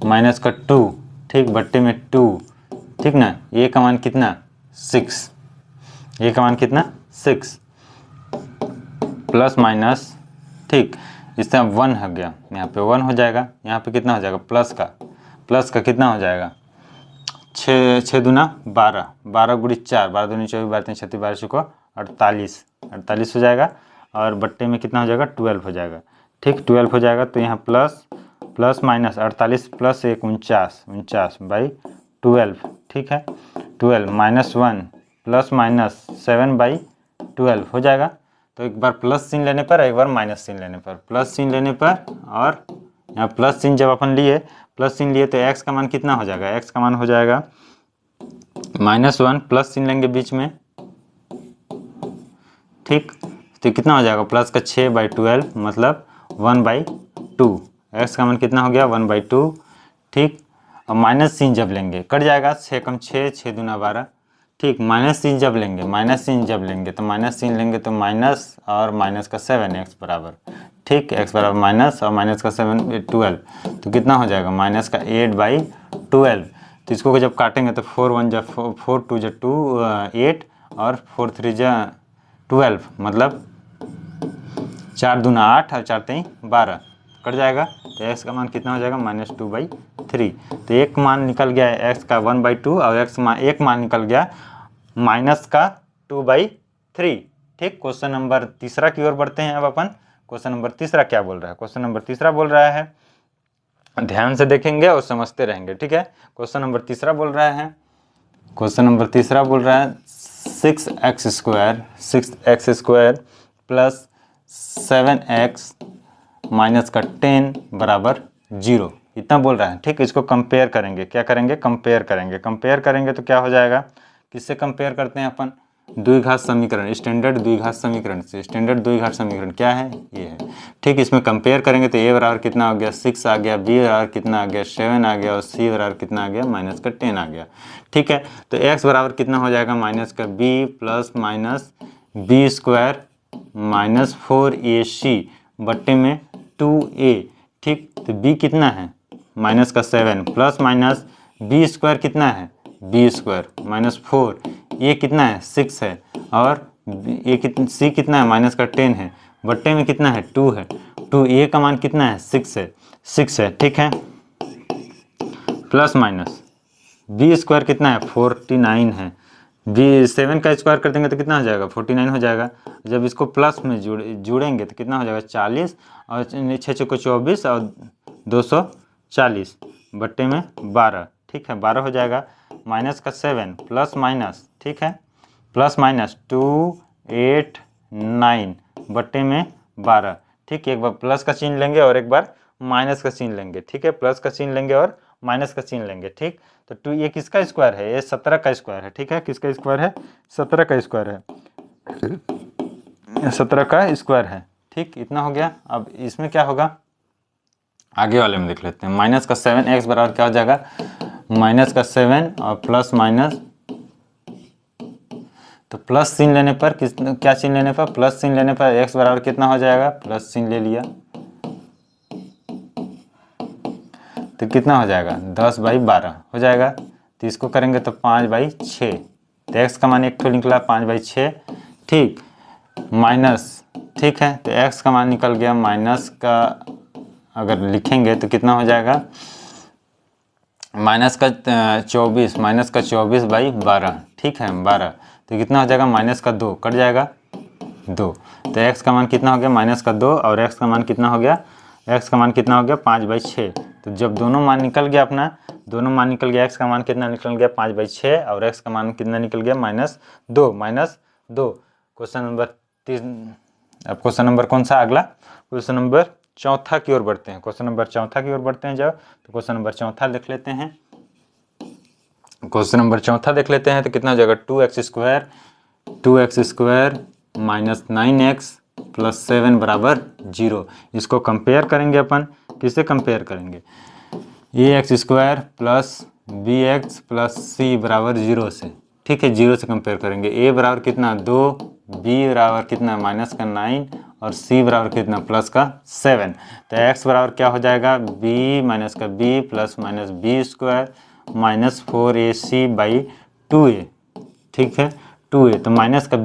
माइनस का 2, ठीक, बट्टे में 2। ठीक ना, a का मान कितना 6, a का मान कितना 6 प्लस माइनस, ठीक, इससे 1 हो गया, यहाँ पे 1 हो जाएगा, यहाँ पे कितना हो जाएगा, प्लस का कितना हो जाएगा, 6 दूना 12, 12 गुड़ी 4, 12 दूनी 24, 12 तीन 36, 12 को 48 हो जाएगा और बट्टे में कितना हो जाएगा, 12 हो जाएगा। ठीक, 12 हो जाएगा। तो यहाँ प्लस माइनस 48 प्लस 1 49/12। ठीक है, 12 -1 प्लस माइनस 7/12 हो जाएगा। तो एक बार प्लस सीन लेने पर, एक बार माइनस सीन लेने पर, प्लस सीन लेने पर, और यहाँ प्लस सीन जब अपन लिए, प्लस सीन लिए तो x का मान कितना हो जाएगा, x का मान हो जाएगा -1, प्लस सीन लेंगे बीच में। ठीक, तो कितना हो जाएगा, प्लस का 6/12 मतलब 1/2, x का मान कितना हो गया 1/2। ठीक, और माइनस सीन जब लेंगे कट जाएगा, 6 कम 6, 6 दूना 12। ठीक, माइनस सीन जब लेंगे तो माइनस सीन लेंगे तो माइनस और माइनस का 7, x बराबर, ठीक, x बराबर माइनस और माइनस का 7 12। तो कितना हो जाएगा, माइनस का 8/12। तो इसको जब काटेंगे तो 4 1 जा 4 2 जा 2 8 और 4 3 जा 12, मतलब 4 दूना 8 और 4 3 12 कट जाएगा। तो x का मान कितना हो जाएगा, -2/3। तो एक मान निकल गया है x का 1/2 और एक मान निकल गया माइनस का 2/3। ठीक, क्वेश्चन नंबर तीसरा की ओर बढ़ते हैं अब अपन। क्वेश्चन नंबर तीसरा क्या बोल रहा है, क्वेश्चन नंबर तीसरा बोल रहा है, ध्यान से देखेंगे और समझते रहेंगे। ठीक है, क्वेश्चन नंबर तीसरा बोल रहा है, क्वेश्चन नंबर तीसरा बोल रहा है 6x² प्लस 7x माइनस का 10 बराबर 0, इतना बोल रहा है। ठीक, इसको कंपेयर करेंगे, क्या करेंगे, कंपेयर करेंगे तो क्या हो जाएगा, किससे कंपेयर करते हैं अपन, द्विघात समीकरण, स्टैंडर्ड द्विघात समीकरण से, स्टैंडर्ड द्विघात समीकरण क्या है, ये है। ठीक, इसमें कंपेयर करेंगे तो a बराबर कितना हो गया 6 आ गया, b बराबर कितना आ गया 7 आ गया और c बराबर कितना आ गया -10 आ गया। ठीक है, तो x बराबर कितना हो जाएगा -b plus minus b square -4ac बट्टे में 2a। ठीक, तो b कितना है -7 प्लस माइनस b स्क्वायर कितना है b स्क्वायर -4, ये कितना है 6 है और ये कितना c कितना है -10 है, बट्टे में कितना है 2 है, 2 a का मान कितना है 6 है। ठीक है, प्लस माइनस b स्क्वायर कितना है 49 है, b 7 का स्क्वायर कर देंगे तो कितना हो जाएगा 49 हो जाएगा। जब इसको प्लस में जोड़ेंगे तो कितना हो जाएगा 40 और 6 को 24 और 240 बट्टे में 12। ठीक है, 12 हो जाएगा, माइनस का 7 प्लस माइनस, ठीक है, प्लस माइनस 2 8 9 बट्टे में 12। ठीक, एक बार प्लस का चिन्ह लेंगे और एक बार माइनस का चिन्ह लेंगे। ठीक है, प्लस का चिन्ह लेंगे और माइनस का चिन्ह लेंगे। ठीक, तो 2 ये किसका स्क्वायर है, ये 17 का स्क्वायर है। ठीक है, किसका स्क्वायर है 17 का स्क्वायर है, 17 का स्क्वायर है। ठीक, इतना हो गया। अब इसमें क्या होगा आगे वाले में देख लेते हैं। माइनस का 7 एक्स बराबर क्या हो जाएगा -7 और प्लस माइनस, तो प्लस चिन्ह लेने पर क्या चिन्ह लेने पर प्लस चिन्ह लेने पर x बराबर कितना हो जाएगा, प्लस चिन्ह ले लिया तो कितना हो जाएगा 10/12 हो जाएगा। तो इसको करेंगे तो 5/6, तो x का मान एक तो निकला 5/6। ठीक, माइनस, ठीक है, तो x का मान निकल गया माइनस का, अगर लिखेंगे तो कितना हो जाएगा -24/12। ठीक है, 12, तो कितना हो जाएगा -2 कट जाएगा 2, तो x का मान कितना हो गया -2 और x का मान कितना हो गया, x का मान कितना हो गया 5/6। तो जब दोनों मान निकल गया अपना, दोनों मान निकल गया, x का मान कितना निकल गया 5/6 और x का मान कितना निकल गया -2। Question number 3। अब क्वेश्चन नंबर कौन सा अगला, क्वेश्चन नंबर चौथा की ओर बढ़ते हैं। क्वेश्चन नंबर चौथा की ओर बढ़ते हैं जब, तो क्वेश्चन नंबर चौथा देख लेते हैं। क्वेश्चन नंबर चौथा देख लेते हैं तो कितना हो जाएगा 2x square minus 9x plus 7 बराबर 0। इसको कंपेयर करेंगे अपन, किससे कंपेयर करेंगे ax square plus bx plus c बराबर 0 से। ठीक है, 0 से कंपेयर करेंगे। a बराबर कितना 2, b बराबर कितना -9 और c बराबर कितना +7। तो x बराबर क्या हो जाएगा b plus b square -4ac/2a। ठीक है, 2a, तो माइनस का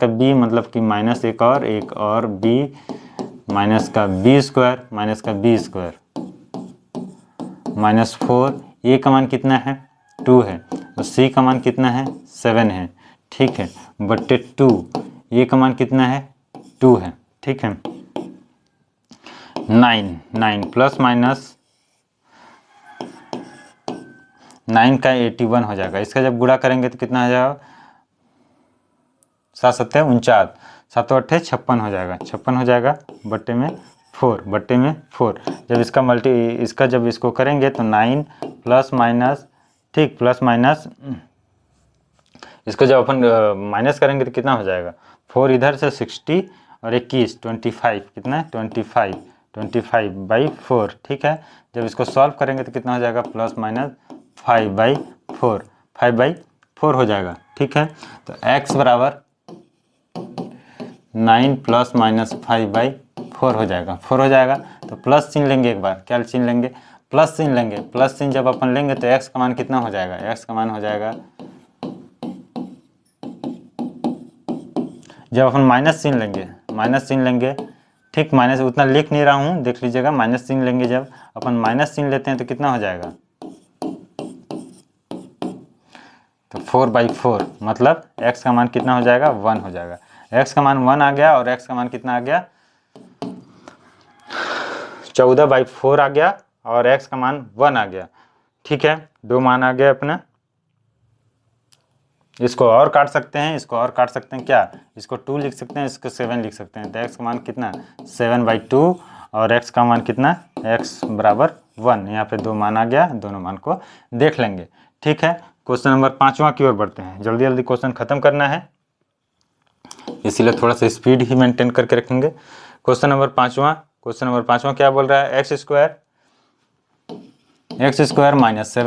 b मतलब कि माइनस एक और b -b स्क्वायर -4, a का मान कितना है 2 है और c का मान कितना है 7 है। ठीक है, बट्टे 2, a का मान कितना है 2 है। ठीक है, 9 प्लस माइनस 9 का 81 हो जाएगा। इसका जब गुणा करेंगे तो कितना हो जाएगा 7 7 49, 7 8 56 हो जाएगा, 56 हो जाएगा बट्टे में 4। जब इसका जब इसको करेंगे तो 9 प्लस माइनस, ठीक, प्लस माइनस, इसको जब अपन माइनस करेंगे तो कितना हो जाएगा 4 इधर से 60 और 21 25, कितना है 25/4। ठीक है, जब इसको सॉल्व करेंगे तो कितना हो जाएगा +/5/4 हो जाएगा। ठीक है, तो x बराबर 9 प्लस माइनस 5/4 हो जाएगा, 4 हो जाएगा। तो प्लस चिन्ह लेंगे, एक बार क्या चिन्ह लेंगे, प्लस चिन्ह लेंगे। प्लस चिन्ह जब अपन लेंगे तो x का मान कितना हो जाएगा, x का मान हो जाएगा, जब अपन माइनस चिन्ह लेंगे, ठीक, माइनस उतना लिख नहीं रहा हूँ, देख लीजिएगा, माइनस चिन्ह लेंगे। जब अपन माइनस चिन्ह लेते हैं तो कितना हो जाएगा, तो 4/4 मतलब x का मान कितना हो जाएगा 1 हो जाएगा। x का मान 1 आ गया और x का मान कितना आ गया 14/4 आ गया और x का मान 1 आ गया। ठीक है, 2 मान आ गया अपना। इसको और काट सकते हैं, क्या, इसको 2 लिख सकते हैं, इसको 7 लिख सकते हैं। तो x का मान कितना 7/2 और x का मान कितना x बराबर 1। यहाँ पे 2 मान आ गया, दोनों मान को देख लेंगे। ठीक है, क्वेश्चन नंबर 5वां की ओर बढ़ते हैं। जल्दी क्वेश्चन खत्म करना है। इसीलिए थोड़ा सा स्पीड ही मेंटेन करके रखेंगे। क्वेश्चन नंबर 5वां क्या बोल रहा है, X square minus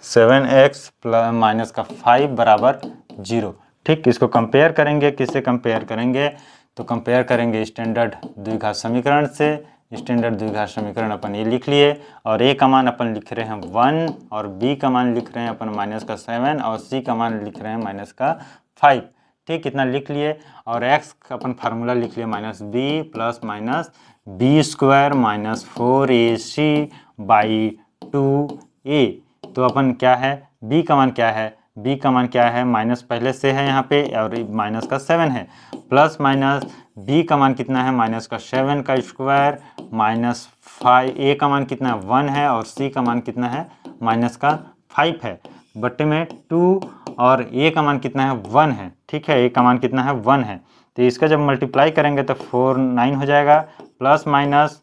7x plus minus का 5 बराबर 0। ठीक, इसको कंपेयर करेंगे, किससे कंपेयर करेंगे, तो कंपेयर करेंगे स्टैंडर्ड द्विघात समीकरण से। स्टैंडर्ड द्विघात समीकरण अपन ये लिख लिए, और ए का मान अपन लिख रहे हैं 1, और बी का मान लिख रहे हैं अपन माइनस का 7, और सी का मान लिख रहे हैं माइनस का 5। ठीक, इतना लिख लिए, और x का अपन फार्मूला लिख लिए minus b plus minus b square minus 4ac by 2a। तो अपन क्या है, b का मान क्या है, b का मान क्या है, माइनस पहले से है यहाँ पे, और माइनस का 7 है, प्लस माइनस b का मान कितना है, माइनस का 7 का स्क्वायर माइनस 5, a का मान कितना है 1 है, और c का मान कितना है माइनस का 5 है, बट्टे में 2, और a का मान कितना है 1 है। ठीक है, a का मान कितना है 1 है, तो इसका जब मल्टीप्लाई करेंगे तो 4 9 हो जाएगा, प्लस माइनस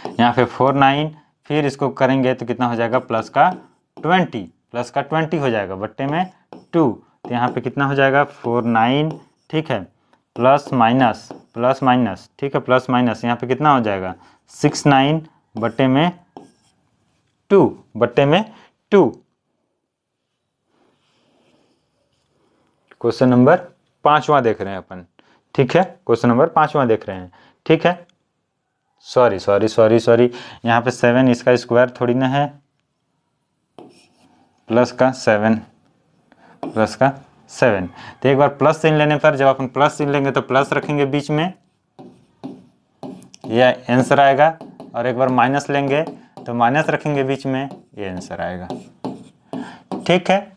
यहाँ पे 4 9, फिर इसको करेंगे तो कितना हो जाएगा, प्लस का 20 हो जाएगा, बट्टे में 2, तो यहाँ पे कितना हो जाएगा 4 9। ठीक है, प्लस माइनस, ठीक है, प्लस माइनस यहाँ पे कितना हो जाएगा 6 9 बट्टे में 2। क्वेश्चन नंबर 5वां देख रहे हैं अपन। ठीक है, क्वेश्चन नंबर 5वां देख रहे हैं। ठीक है, सॉरी, यहाँ पे 7 इसका स्क्वायर थोड़ी ना है, प्लस का 7, तो एक बार प्लस साइन लेने पर, जब अपन प्लस साइन लेंगे तो प्लस रखेंगे बीच में, यह आंसर आएगा, और एक बार माइनस लेंगे तो माइनस रखेंगे बीच में, ये आंसर आएगा। ठीक है,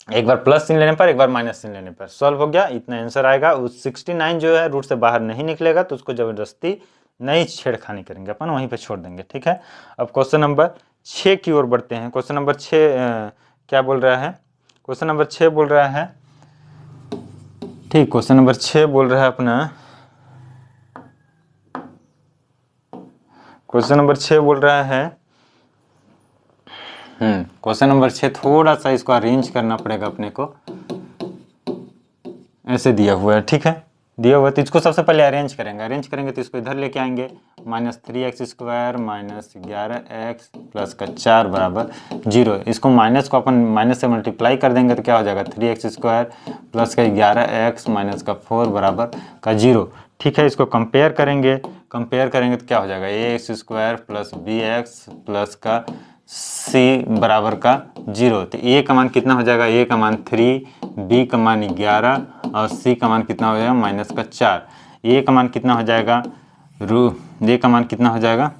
एक बार प्लस साइन लेने पर, एक बार माइनस साइन लेने पर, सॉल्व हो गया, इतना आंसर आएगा। उस 69 जो है रूट से बाहर नहीं निकलेगा, तो उसको जबरदस्ती नहीं छेड़खानी करेंगे अपन, वहीं पे छोड़ देंगे। ठीक है, अब क्वेश्चन नंबर 6 की ओर बढ़ते हैं। क्वेश्चन नंबर 6 क्या बोल रहा है, क्वेश्चन नंबर 6 बोल रहा है, ठीक, क्वेश्चन नंबर 6 बोल रहा है अपना, क्वेश्चन नंबर 6 बोल रहा है, क्वेश्चन नंबर 6 थोड़ा सा इसको अरेंज करना पड़ेगा अपने को, ऐसे दिया हुआ है। ठीक है, दिया हुआ, तो इसको सबसे पहले अरेंज करेंगे तो इसको इधर लेके आएंगे, minus 3x square minus 11x plus का 4 बराबर 0। इसको माइनस को अपन माइनस से मल्टीप्लाई कर देंगे तो क्या हो जाएगा, 3x स्क्वायर प्लस का 11x माइनस का 4 बराबर का 0। ठीक है, इसको कंपेयर करेंगे तो क्या हो जाएगा, ax square plus bx plus का c बराबर का 0। तो a का मान कितना हो जाएगा, a का मान 3, b का मान 11, और c का मान कितना हो जाएगा माइनस का 4। a का मान कितना हो जाएगा, a का मान कितना हो जाएगा,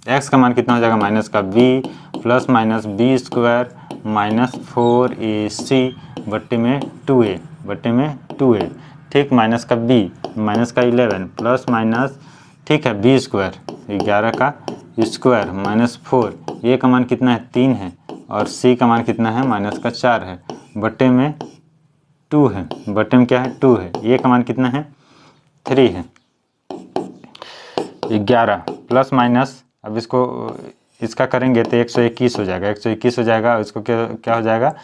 x का मान कितना हो जाएगा माइनस का b plus minus b square minus 4ac बट्टे में 2a। ठीक, माइनस का b माइनस का 11 प्लस माइनस, ठीक है, b स्क्वायर 11 का स्क्वायर माइनस 4, a का मान कितना है 3 है, और c का मान कितना है माइनस का 4 है, बट्टे में 2 है, बट्टे में क्या है 2 है, a का मान कितना है 3 है, 11 प्लस माइनस, अब इसका करेंगे तो 121 हो जाएगा, 121 हो जाएगा। इसको क्या हो जाएगा,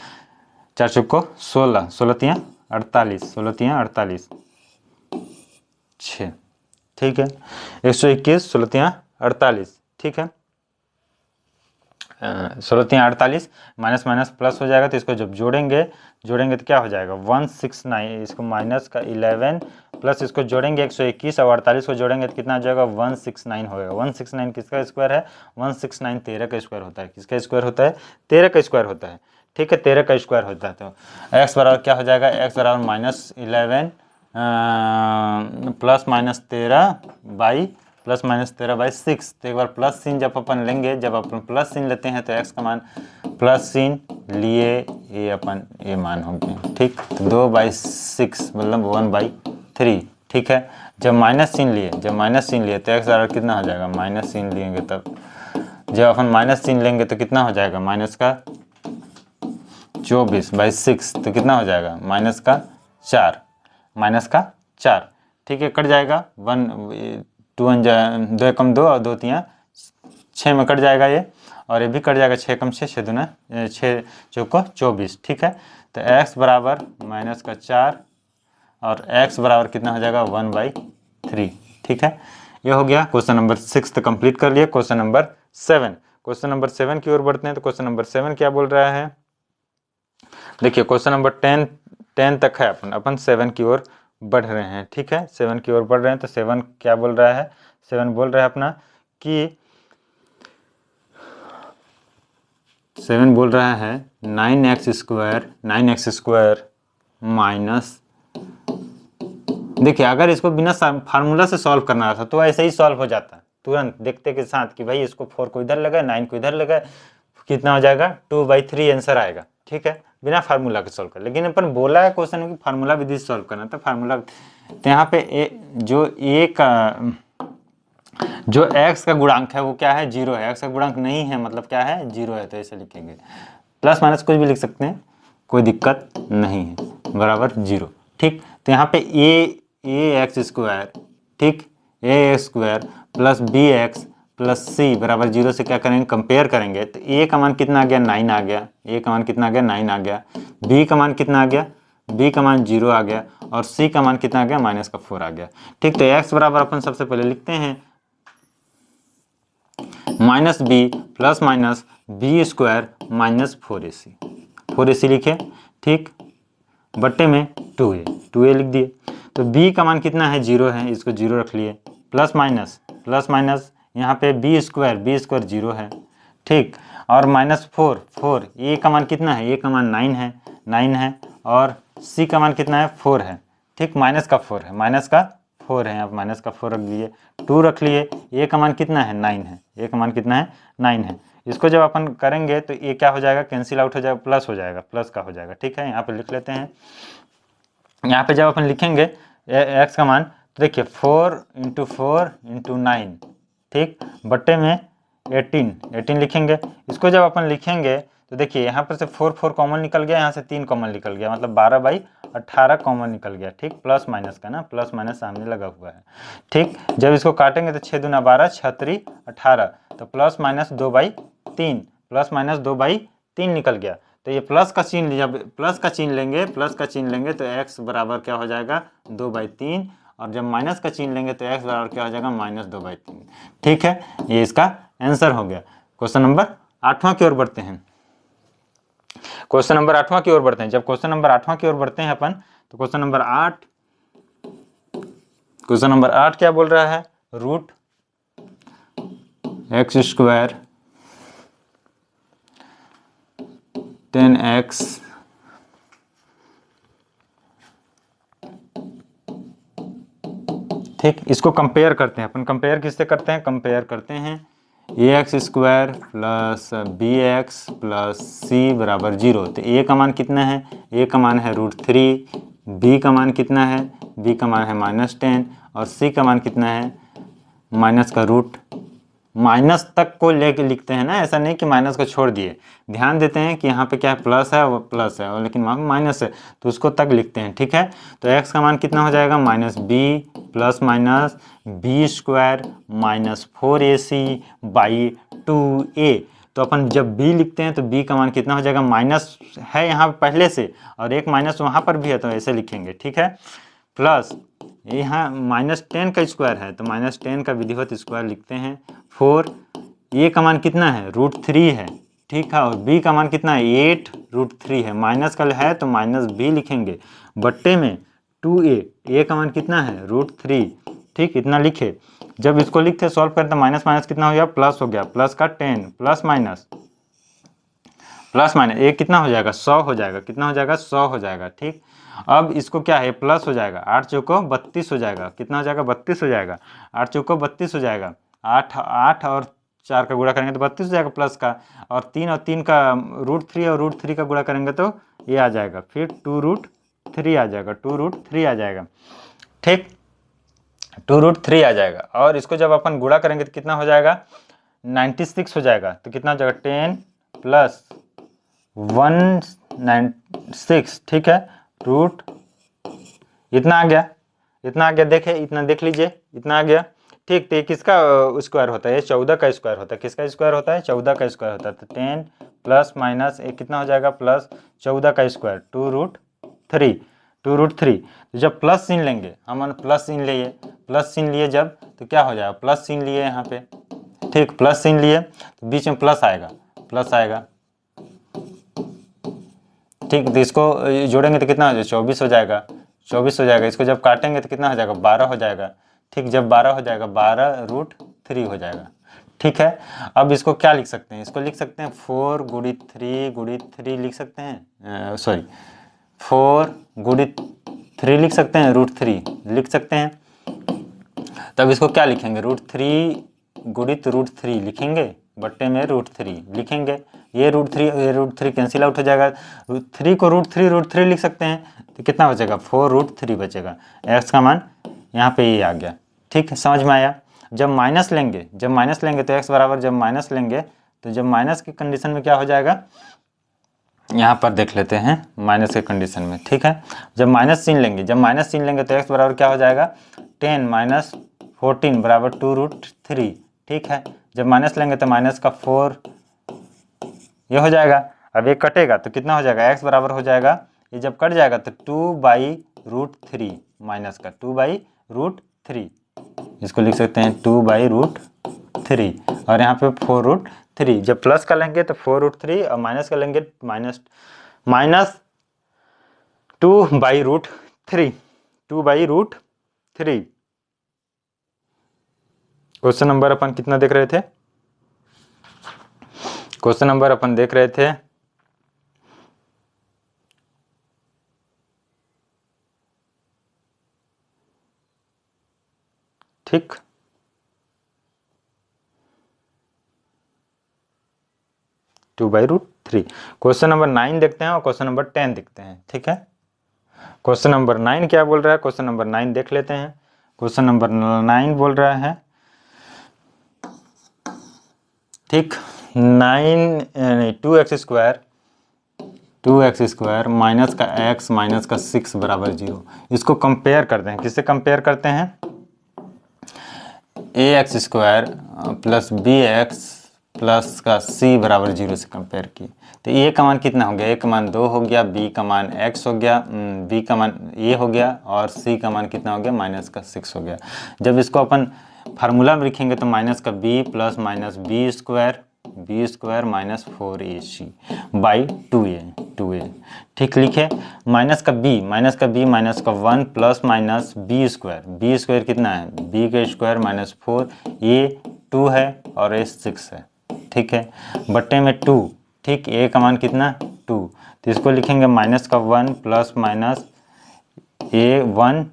4 चौको 16, 16 तियाँ 48, 6। ठीक है, 121 16 तियाँ 48। ठीक है, 16 तियाँ 48, माइनस माइनस प्लस हो जाएगा, तो इसको जब जोड़ेंगे तो क्या हो जाएगा 169, इसको माइनस का 11 प्लस इसको जोड़ेंगे 121 और 48 को जोड़ेंगे तो कितना हो जाएगा 169 होगा। 169 किसका स्क्वायर है, 169 13 का स्क्वायर होता है। किसका स्क्वायर होता है, 13 का स्क्वायर होता है। ठीक है, 13 का स्क्वायर होता है। तो x बराबर क्या हो जाएगा, x बराबर माइनस 11 प्लस माइनस 13 बाई 6। तो एक बार प्लस सीन जब अपन लेंगे, जब अपन प्लस सीन लेते हैं तो x का मान प्लस सीन लिए, ये मान हो गया। ठीक, तो 2/6 मतलब 1/3। ठीक है, जब माइनस सीन लिए तो x बराबर कितना हो जाएगा, माइनस सीन लेंगे तब, जब अपन माइनस सीन लेंगे तो कितना हो जाएगा, माइनस का 24/6, तो कितना हो जाएगा माइनस का 4। ठीक है, कट जाएगा 2 एकम 2 और 2 तियाँ 6 में कट जाएगा ये, और ये भी कट जाएगा 6 एकम 6, 6 दूना 6 चौको 24। ठीक है, तो x बराबर माइनस का 4 और x बराबर कितना हो जाएगा 1/3। ठीक है, ये हो गया क्वेश्चन नंबर 6 कंप्लीट कर लिया। क्वेश्चन नंबर 7 की ओर बढ़ते हैं। तो क्वेश्चन नंबर 7 क्या बोल रहा है, देखिए क्वेश्चन नंबर 10 तक है, अपन 7 की ओर बढ़ रहे हैं। ठीक है, 7 की ओर बढ़ रहे हैं। तो 7 क्या बोल रहा है, 7 बोल रहा है अपना कि 7 बोल रहा है 9x² माइनस, देखिए अगर इसको बिना फार्मूला से सॉल्व करना था तो ऐसे ही सॉल्व हो जाता तुरंत देखते के साथ कि भाई इसको 4 को इधर लगा 9 को इधर लगा, कितना हो जाएगा 2/3 आंसर आएगा। ठीक है, बिना फार्मूला के सॉल्व कर, लेकिन अपन बोला है क्वेश्चन में कि फार्मूला विधि से सॉल्व करना, तो फार्मूला तो यहाँ पे जो x का गुणांक है वो क्या है 0 है, x का गुणांक नहीं है मतलब क्या है 0 है, तो ऐसे लिखेंगे, प्लस माइनस कुछ भी लिख सकते हैं, कोई दिक्कत नहीं है, बराबर 0। ठीक, तो यहाँ पे ax², ठीक, ax² plus bx plus c बराबर 0 से क्या करेंगे कंपेयर करेंगे। तो a का मान कितना आ गया 9 आ गया, a का मान कितना आ गया 9 आ गया, b का मान कितना आ गया, b का मान 0 आ गया, और c का मान कितना आ गया -4 आ गया। ठीक, तो x बराबर अपन सबसे पहले लिखते हैं -b plus minus b² minus 4ac लिखे। ठीक, बट्टे में 2a लिख दिए। तो b का मान कितना है 0 है, इसको 0 रख लिए, प्लस माइनस यहाँ पे b² 0 है। ठीक, और -4 a का मान कितना है, a का मान 9 है, और c का मान कितना है 4 है। ठीक, माइनस का 4 है, यहाँ माइनस का 4 रख दिए, 2 रख लिए, a का मान कितना है 9 है, a का मान कितना है 9 है। इसको जब अपन करेंगे तो ये क्या हो जाएगा कैंसिल आउट हो जाएगा, प्लस हो जाएगा, प्लस का हो जाएगा। ठीक है, यहाँ पे लिख लेते हैं, यहाँ पे जब अपन लिखेंगे x का मान, तो देखिए 4 × 4 × 9, ठीक, बट्टे में 18 लिखेंगे। इसको जब अपन लिखेंगे तो देखिए यहाँ पर से 4 कॉमन निकल गया, यहाँ से 3 कॉमन निकल गया, मतलब 12/18 कॉमन निकल गया। ठीक, प्लस माइनस का ना, प्लस माइनस सामने लगा हुआ है। ठीक, जब इसको काटेंगे तो 6 दूना 12, 6 3 18, तो प्लस माइनस 2/3, प्लस माइनस 2/3 निकल गया। तो ये प्लस का चिन्ह, जब प्लस का चिन्ह लेंगे तो x बराबर क्या हो जाएगा 2/3, और जब माइनस का चिन्ह लेंगे तो x बराबर क्या हो जाएगा -2/3। ठीक है, ये इसका आंसर हो गया। क्वेश्चन नंबर 8वां की ओर बढ़ते हैं। क्वेश्चन नंबर 8वां की ओर बढ़ते हैं। जब क्वेश्चन नंबर 8वां की ओर बढ़ते हैं अपन, तो क्वेश्चन नंबर 8 क्या बोल रहा है, √x² 10x ठीक, इसको कंपेयर करते हैं अपन। कंपेयर किससे करते हैं, कंपेयर करते हैं ax² plus bx plus c बराबर 0। तो a का मान कितना है, a का मान है √3, b का मान कितना है, b का मान है -10, और c का मान कितना है माइनस का रूट, माइनस तक को लेके लिखते हैं ना, ऐसा नहीं कि माइनस को छोड़ दिए। ध्यान देते हैं कि यहाँ पे क्या है प्लस है, वो प्लस है, और लेकिन वहाँ पे माइनस है तो उसको तक लिखते हैं। ठीक है, तो x का मान कितना हो जाएगा -b plus minus b² -4ac/2a। तो अपन जब b लिखते हैं तो b का मान कितना हो जाएगा, माइनस है यहाँ पहले से और एक माइनस वहाँ पर भी है, तो ऐसे लिखेंगे। ठीक है, प्लस यहाँ -10 का स्क्वायर है तो -10 का विधिवत स्क्वायर लिखते हैं। 4 a का मान कितना है √3 है, ठीक है, और b का मान कितना है 8√3 है, माइनस का है तो -b लिखेंगे, बट्टे में 2a का मान कितना है √3। ठीक, इतना लिखे। जब इसको लिखते सॉल्व करते माइनस माइनस कितना हो गया, प्लस हो गया, प्लस का 10 प्लस माइनस ये कितना हो जाएगा 100 हो जाएगा, कितना हो जाएगा 100 हो जाएगा। ठीक, अब इसको क्या है प्लस हो जाएगा, 8 चौको 32 हो जाएगा, कितना हो जाएगा 32 हो जाएगा, 8 चौको 32 हो जाएगा, 8 और 4 का गुणा करेंगे तो 32 हो जाएगा प्लस का, और 3 और 3 का √3 और √3 का गुणा करेंगे तो ये आ जाएगा, फिर 2√3 आ जाएगा, 2√3 आ जाएगा। ठीक, 2√3 आ जाएगा, और इसको जब अपन गुणा करेंगे तो कितना हो जाएगा 96 हो जाएगा। तो कितना हो जाएगा 10 प्लस 196, ठीक है, रूट इतना आ गया, देखे इतना देख लीजिए, इतना आ गया। ठीक, तो ये किसका स्क्वायर होता है, ये 14 का स्क्वायर होता है, किसका स्क्वायर होता है 14 का स्क्वायर होता है। तो 10 प्लस माइनस ये कितना हो जाएगा प्लस 14 का स्क्वायर 2√3, 2√3। तो जब प्लस सीन लेंगे, हम प्लस सीन लिए जब, तो क्या हो जाएगा, प्लस सीन लिए यहाँ पे, ठीक, प्लस सीन लिए तो बीच में प्लस आएगा, ठीक। तो इसको जोड़ेंगे तो कितना हो जाएगा, 24 हो जाएगा, 24 हो जाएगा। इसको जब काटेंगे तो कितना हो जाएगा, 12 हो जाएगा, ठीक। जब 12 हो जाएगा, 12√3 हो जाएगा, ठीक है। अब इसको क्या लिख सकते हैं, इसको लिख सकते हैं 4 गुणित 3 लिख सकते हैं, सॉरी 4 गुणित 3 लिख सकते हैं, √3 लिख सकते हैं। तब इसको क्या लिखेंगे, √3 गुणित √3 लिखेंगे, बट्टे में √3 लिखेंगे। ये √3 कैंसिल आउट हो जाएगा। 3 को √3 लिख सकते हैं, तो कितना बचेगा, 4√3 बचेगा। एक्स का मान यहाँ पे ये आ गया, ठीक है, समझ में आया। जब माइनस लेंगे तो एक्स बराबर, जब माइनस लेंगे तो जब माइनस की कंडीशन में क्या हो जाएगा, यहाँ पर देख लेते हैं माइनस के कंडीशन में, ठीक है। जब माइनस सीन लेंगे तो एक्स बराबर क्या हो जाएगा, 10 माइनस 14 बराबर 2√3, ठीक है। जब माइनस लेंगे तो माइनस का 4 ये हो जाएगा। अब ये कटेगा तो कितना हो जाएगा, एक्स बराबर हो जाएगा, ये जब कट जाएगा तो 2/√3 माइनस का 2/√3, इसको लिख सकते हैं 2/√3, और यहाँ पे 4√3। जब प्लस का लेंगे तो 4√3 और माइनस का लेंगे माइनस 2/√3, 2/√3। क्वेश्चन नंबर अपन कितना देख रहे थे, क्वेश्चन नंबर अपन देख रहे थे ठीक, (2/√3). क्वेश्चन नंबर 9 देखते हैं और क्वेश्चन नंबर 10 देखते हैं, ठीक है। क्वेश्चन नंबर 9 क्या बोल रहा है, क्वेश्चन नंबर 9 देख लेते हैं। क्वेश्चन नंबर 9 बोल रहा है, ठीक, 2x² माइनस का x माइनस का 6 बराबर 0। इसको कंपेयर करते हैं, किससे कंपेयर करते हैं, ax² प्लस bx प्लस का c बराबर 0 से कंपेयर किए। तो a का मान कितना हो गया, a का मान 2 हो गया, b का मान x हो गया, b का मान a हो गया, और c का मान कितना हो गया, माइनस का 6 हो गया। जब इसको अपन फार्मूला में लिखेंगे तो माइनस का b plus minus b² minus 4ac by 2a, ठीक, लिखे। माइनस का b माइनस का 1 प्लस माइनस b² कितना है, b का स्क्वायर माइनस 4, ये 2 है और ये 6 है, ठीक है, बट्टे में 2, ठीक। a का मान कितना 2, तो इसको लिखेंगे माइनस का 1 प्लस माइनस a1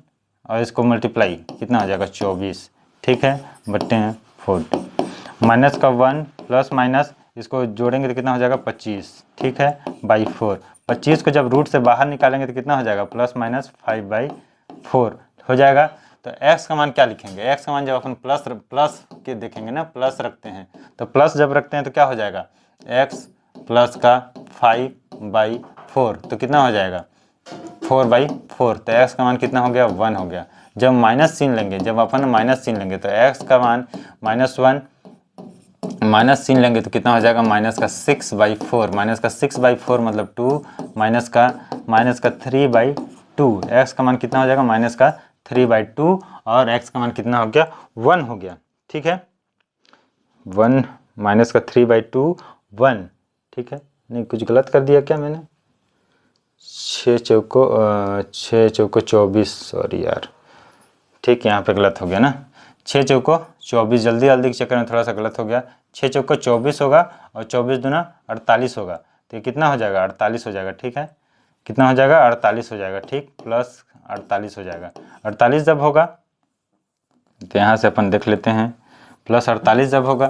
और इसको मल्टीप्लाई कितना हो जाएगा 24, ठीक है, बट्टे में 40। माइनस का 1 प्लस माइनस इसको जोड़ेंगे तो कितना हो जाएगा 25, ठीक है, बाई 4। 25 को जब रूट से बाहर निकालेंगे तो कितना हो जाएगा, प्लस माइनस 5/4 हो जाएगा। तो x का मान क्या लिखेंगे, x का मान जब अपन प्लस के देखेंगे ना, प्लस रखते हैं, तो प्लस जब रखते हैं तो क्या हो जाएगा, x प्लस का 5/4, तो कितना हो जाएगा 4/4। तो x का मान कितना हो गया, 1 हो गया। जब माइनस सीन लेंगे, जब अपन माइनस सीन लेंगे तो x का मान -1 माइनस सीन लेंगे तो कितना हो जाएगा, माइनस का 6/4, माइनस का 6/4 मतलब 2, माइनस का 3/2, x का मान कितना हो जाएगा, माइनस का 3/2, और x का मान कितना हो गया, 1 हो गया, ठीक है, 1 माइनस का 3/2 1, ठीक है। नहीं, कुछ गलत कर दिया क्या मैंने, 6 चौको 24, सॉरी यार, ठीक, यहाँ पे गलत हो गया ना, 6 चौको 24, जल्दी के चक्कर में थोड़ा सा गलत हो गया। 6 चौको 24 होगा और 24 दूना 48 होगा, तो ये कितना हो जाएगा, 48 हो जाएगा, ठीक है, कितना हो जाएगा, 48 हो जाएगा, ठीक, प्लस 48 हो जाएगा। 48 जब होगा तो यहाँ से अपन देख लेते हैं, प्लस 48 जब होगा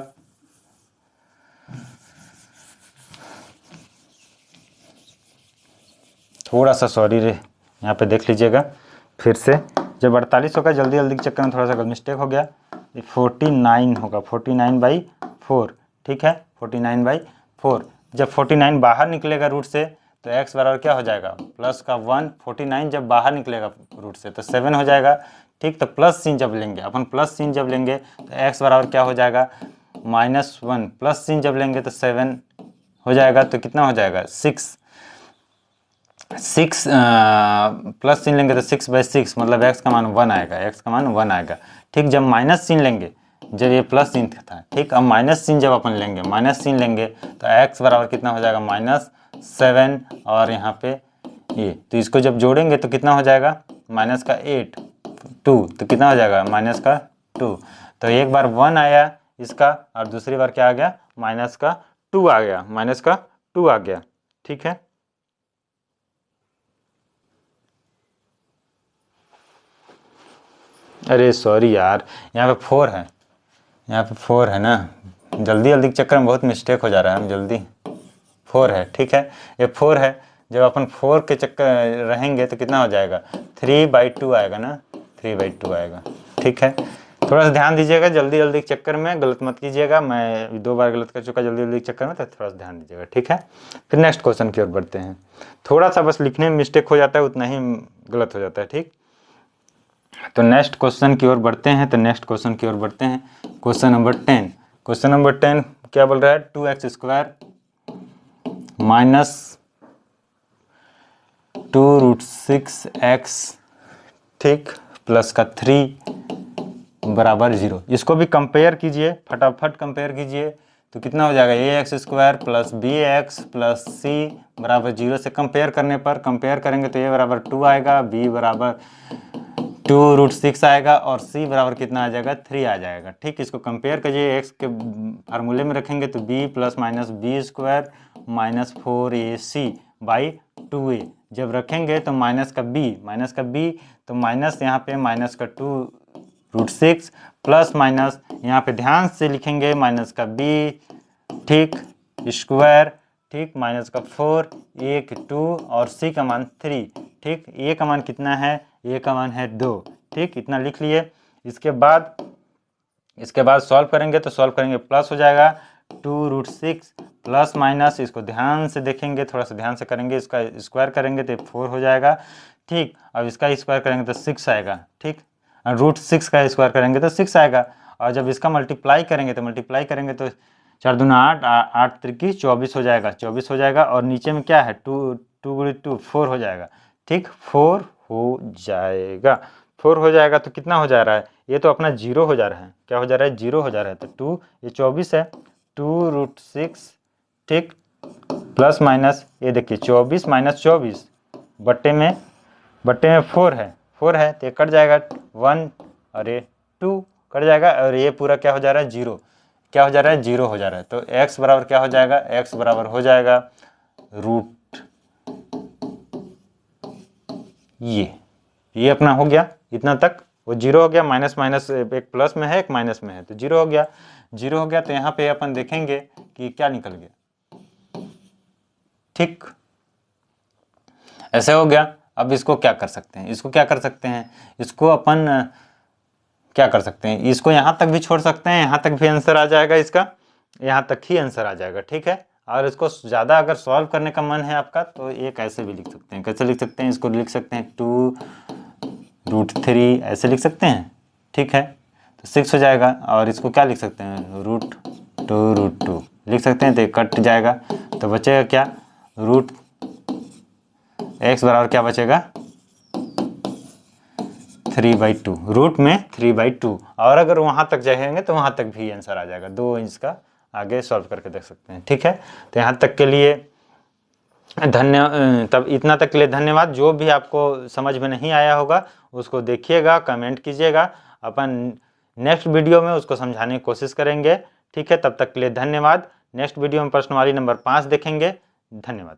थोड़ा सा, सॉरी रे, यहाँ पे देख लीजिएगा फिर से, जब 48 होगा, जल्दी के चक्कर में थोड़ा सा मिस्टेक हो गया, 49 होगा, 49/4, ठीक है, 49/4। जब 49 बाहर निकलेगा रूट से तो x बराबर क्या हो जाएगा, प्लस का 1, 49 जब बाहर निकलेगा रूट से तो 7 हो जाएगा, ठीक। तो प्लस सीन जब लेंगे अपन, प्लस सीन जब लेंगे तो x बराबर क्या हो जाएगा, -1, प्लस सीन जब लेंगे तो 7 हो जाएगा, तो कितना हो जाएगा 6। 6 प्लस चिन्ह लेंगे तो 6/6 मतलब x का मान 1 आएगा, x का मान 1 आएगा। ठीक, जब माइनस चिन्ह लेंगे, जब ये प्लस चिन्ह था, ठीक, अब माइनस चिन्ह जब अपन लेंगे, माइनस चिन्ह लेंगे तो x बराबर कितना हो जाएगा, -7 और यहाँ पे ये, तो इसको जब जोड़ेंगे तो कितना हो जाएगा, माइनस का 8 2, तो कितना हो जाएगा, माइनस का 2। तो एक बार 1 आया इसका और दूसरी बार क्या आ गया, माइनस का 2 आ गया, माइनस का 2 आ गया। ठीक है, अरे सॉरी यार, यहाँ पे 4 है, यहाँ पे 4 है ना, जल्दी जल्दी के चक्कर में बहुत मिस्टेक हो जा रहा है, हम जल्दी 4 है। ठीक है, ये 4 है, जब अपन 4 के चक्कर रहेंगे तो कितना हो जाएगा, 3/2 आएगा ना, 3/2 आएगा। ठीक है, थोड़ा सा ध्यान दीजिएगा, जल्दी जल्दी के चक्कर में गलत मत कीजिएगा, मैं 2 बार गलत कर चुका जल्दी जल्दी के चक्कर में, तो थोड़ा सा ध्यान दीजिएगा। ठीक है, फिर नेक्स्ट क्वेश्चन की ओर बढ़ते हैं। थोड़ा सा बस लिखने में मिस्टेक हो जाता है, उतना ही गलत हो जाता है। ठीक, तो नेक्स्ट क्वेश्चन की ओर बढ़ते हैं, तो नेक्स्ट क्वेश्चन की ओर बढ़ते हैं, क्वेश्चन नंबर 10। क्वेश्चन नंबर 10 क्या बोल रहा है, 2x² माइनस 2√6x, ठीक, प्लस का 3 बराबर 0। इसको भी कंपेयर कीजिए, फटाफट कंपेयर कीजिए, तो कितना हो जाएगा, ax² plus bx plus c बराबर 0 से कंपेयर करने पर, कंपेयर करेंगे तो a बराबर 2 आएगा, b बराबर 2√6 आएगा और c बराबर कितना आ जाएगा, 3 आ जाएगा। ठीक, इसको कंपेयर कीजिए, x के फार्मूले में रखेंगे तो b plus minus b² minus 4ac by 2a, जब रखेंगे तो माइनस का b तो माइनस यहाँ पे माइनस का 2√6 प्लस माइनस यहाँ पे ध्यान से लिखेंगे माइनस का b, ठीक, स्क्वायर, ठीक, माइनस का 4, 1 2 और c का मान 3। ठीक, a का मान कितना है, a का मान है 2। ठीक, इतना लिख लिए। इसके बाद सॉल्व करेंगे तो सॉल्व करेंगे प्लस हो जाएगा 2√6 प्लस माइनस, इसको ध्यान से देखेंगे, थोड़ा सा ध्यान से करेंगे, इसका स्क्वायर करेंगे तो 4 हो जाएगा। ठीक, अब इसका स्क्वायर करेंगे तो 6 आएगा। ठीक, √6 का स्क्वायर करेंगे तो 6 आएगा, और जब इसका मल्टीप्लाई करेंगे तो 4 दूना 8, 8 त्रिकी 24 हो जाएगा, 24 हो जाएगा, और नीचे में क्या है, 2 4 हो जाएगा। ठीक, 4 हो जाएगा, 4 हो जाएगा, तो कितना हो जा रहा है, ये तो अपना 0 हो जा रहा है, क्या हो जा रहा है, 0 हो जा रहा है, तो 2, ये 24 है, 2√6, ठीक, प्लस माइनस, ये देखिए 24 माइनस 24 बट्टे में 4 है, तो ये कट जाएगा 1 और ये 2 कट जाएगा, और ये पूरा क्या हो जा रहा है, 0, क्या हो जा रहा है, 0 हो जा रहा है। तो x बराबर क्या हो जाएगा, x बराबर हो जाएगा रूट, ये अपना हो गया, इतना तक वो 0 हो गया, माइनस माइनस एक प्लस में है एक माइनस में है, तो 0 हो गया, 0 हो गया। तो यहाँ पे अपन देखेंगे कि क्या निकल गया। ठीक, ऐसे हो गया। अब इसको क्या कर सकते हैं, इसको अपन क्या कर सकते हैं, इसको यहाँ तक भी छोड़ सकते हैं, यहाँ तक भी आंसर आ जाएगा, इसका यहाँ तक ही आंसर आ जाएगा। ठीक है, और इसको ज़्यादा अगर सॉल्व करने का मन है आपका तो एक ऐसे भी लिख सकते हैं, कैसे लिख सकते हैं, इसको लिख सकते हैं 2√3 ऐसे लिख सकते हैं। ठीक है, तो 6 हो जाएगा, और इसको क्या लिख सकते हैं, √2 लिख सकते हैं, तो कट जाएगा, तो बचेगा क्या, x बराबर क्या बचेगा, 3/2, रूट में 3/2, और अगर वहाँ तक जाएंगे तो वहाँ तक भी आंसर आ जाएगा, 2 इंच का आगे सॉल्व करके देख सकते हैं। ठीक है, तो यहाँ तक के लिए तब इतना तक के लिए धन्यवाद। जो भी आपको समझ में नहीं आया होगा उसको देखिएगा, कमेंट कीजिएगा, अपन नेक्स्ट वीडियो में उसको समझाने की कोशिश करेंगे। ठीक है, तब तक के लिए धन्यवाद। नेक्स्ट वीडियो में प्रश्नवाली नंबर 5 देखेंगे। धन्यवाद।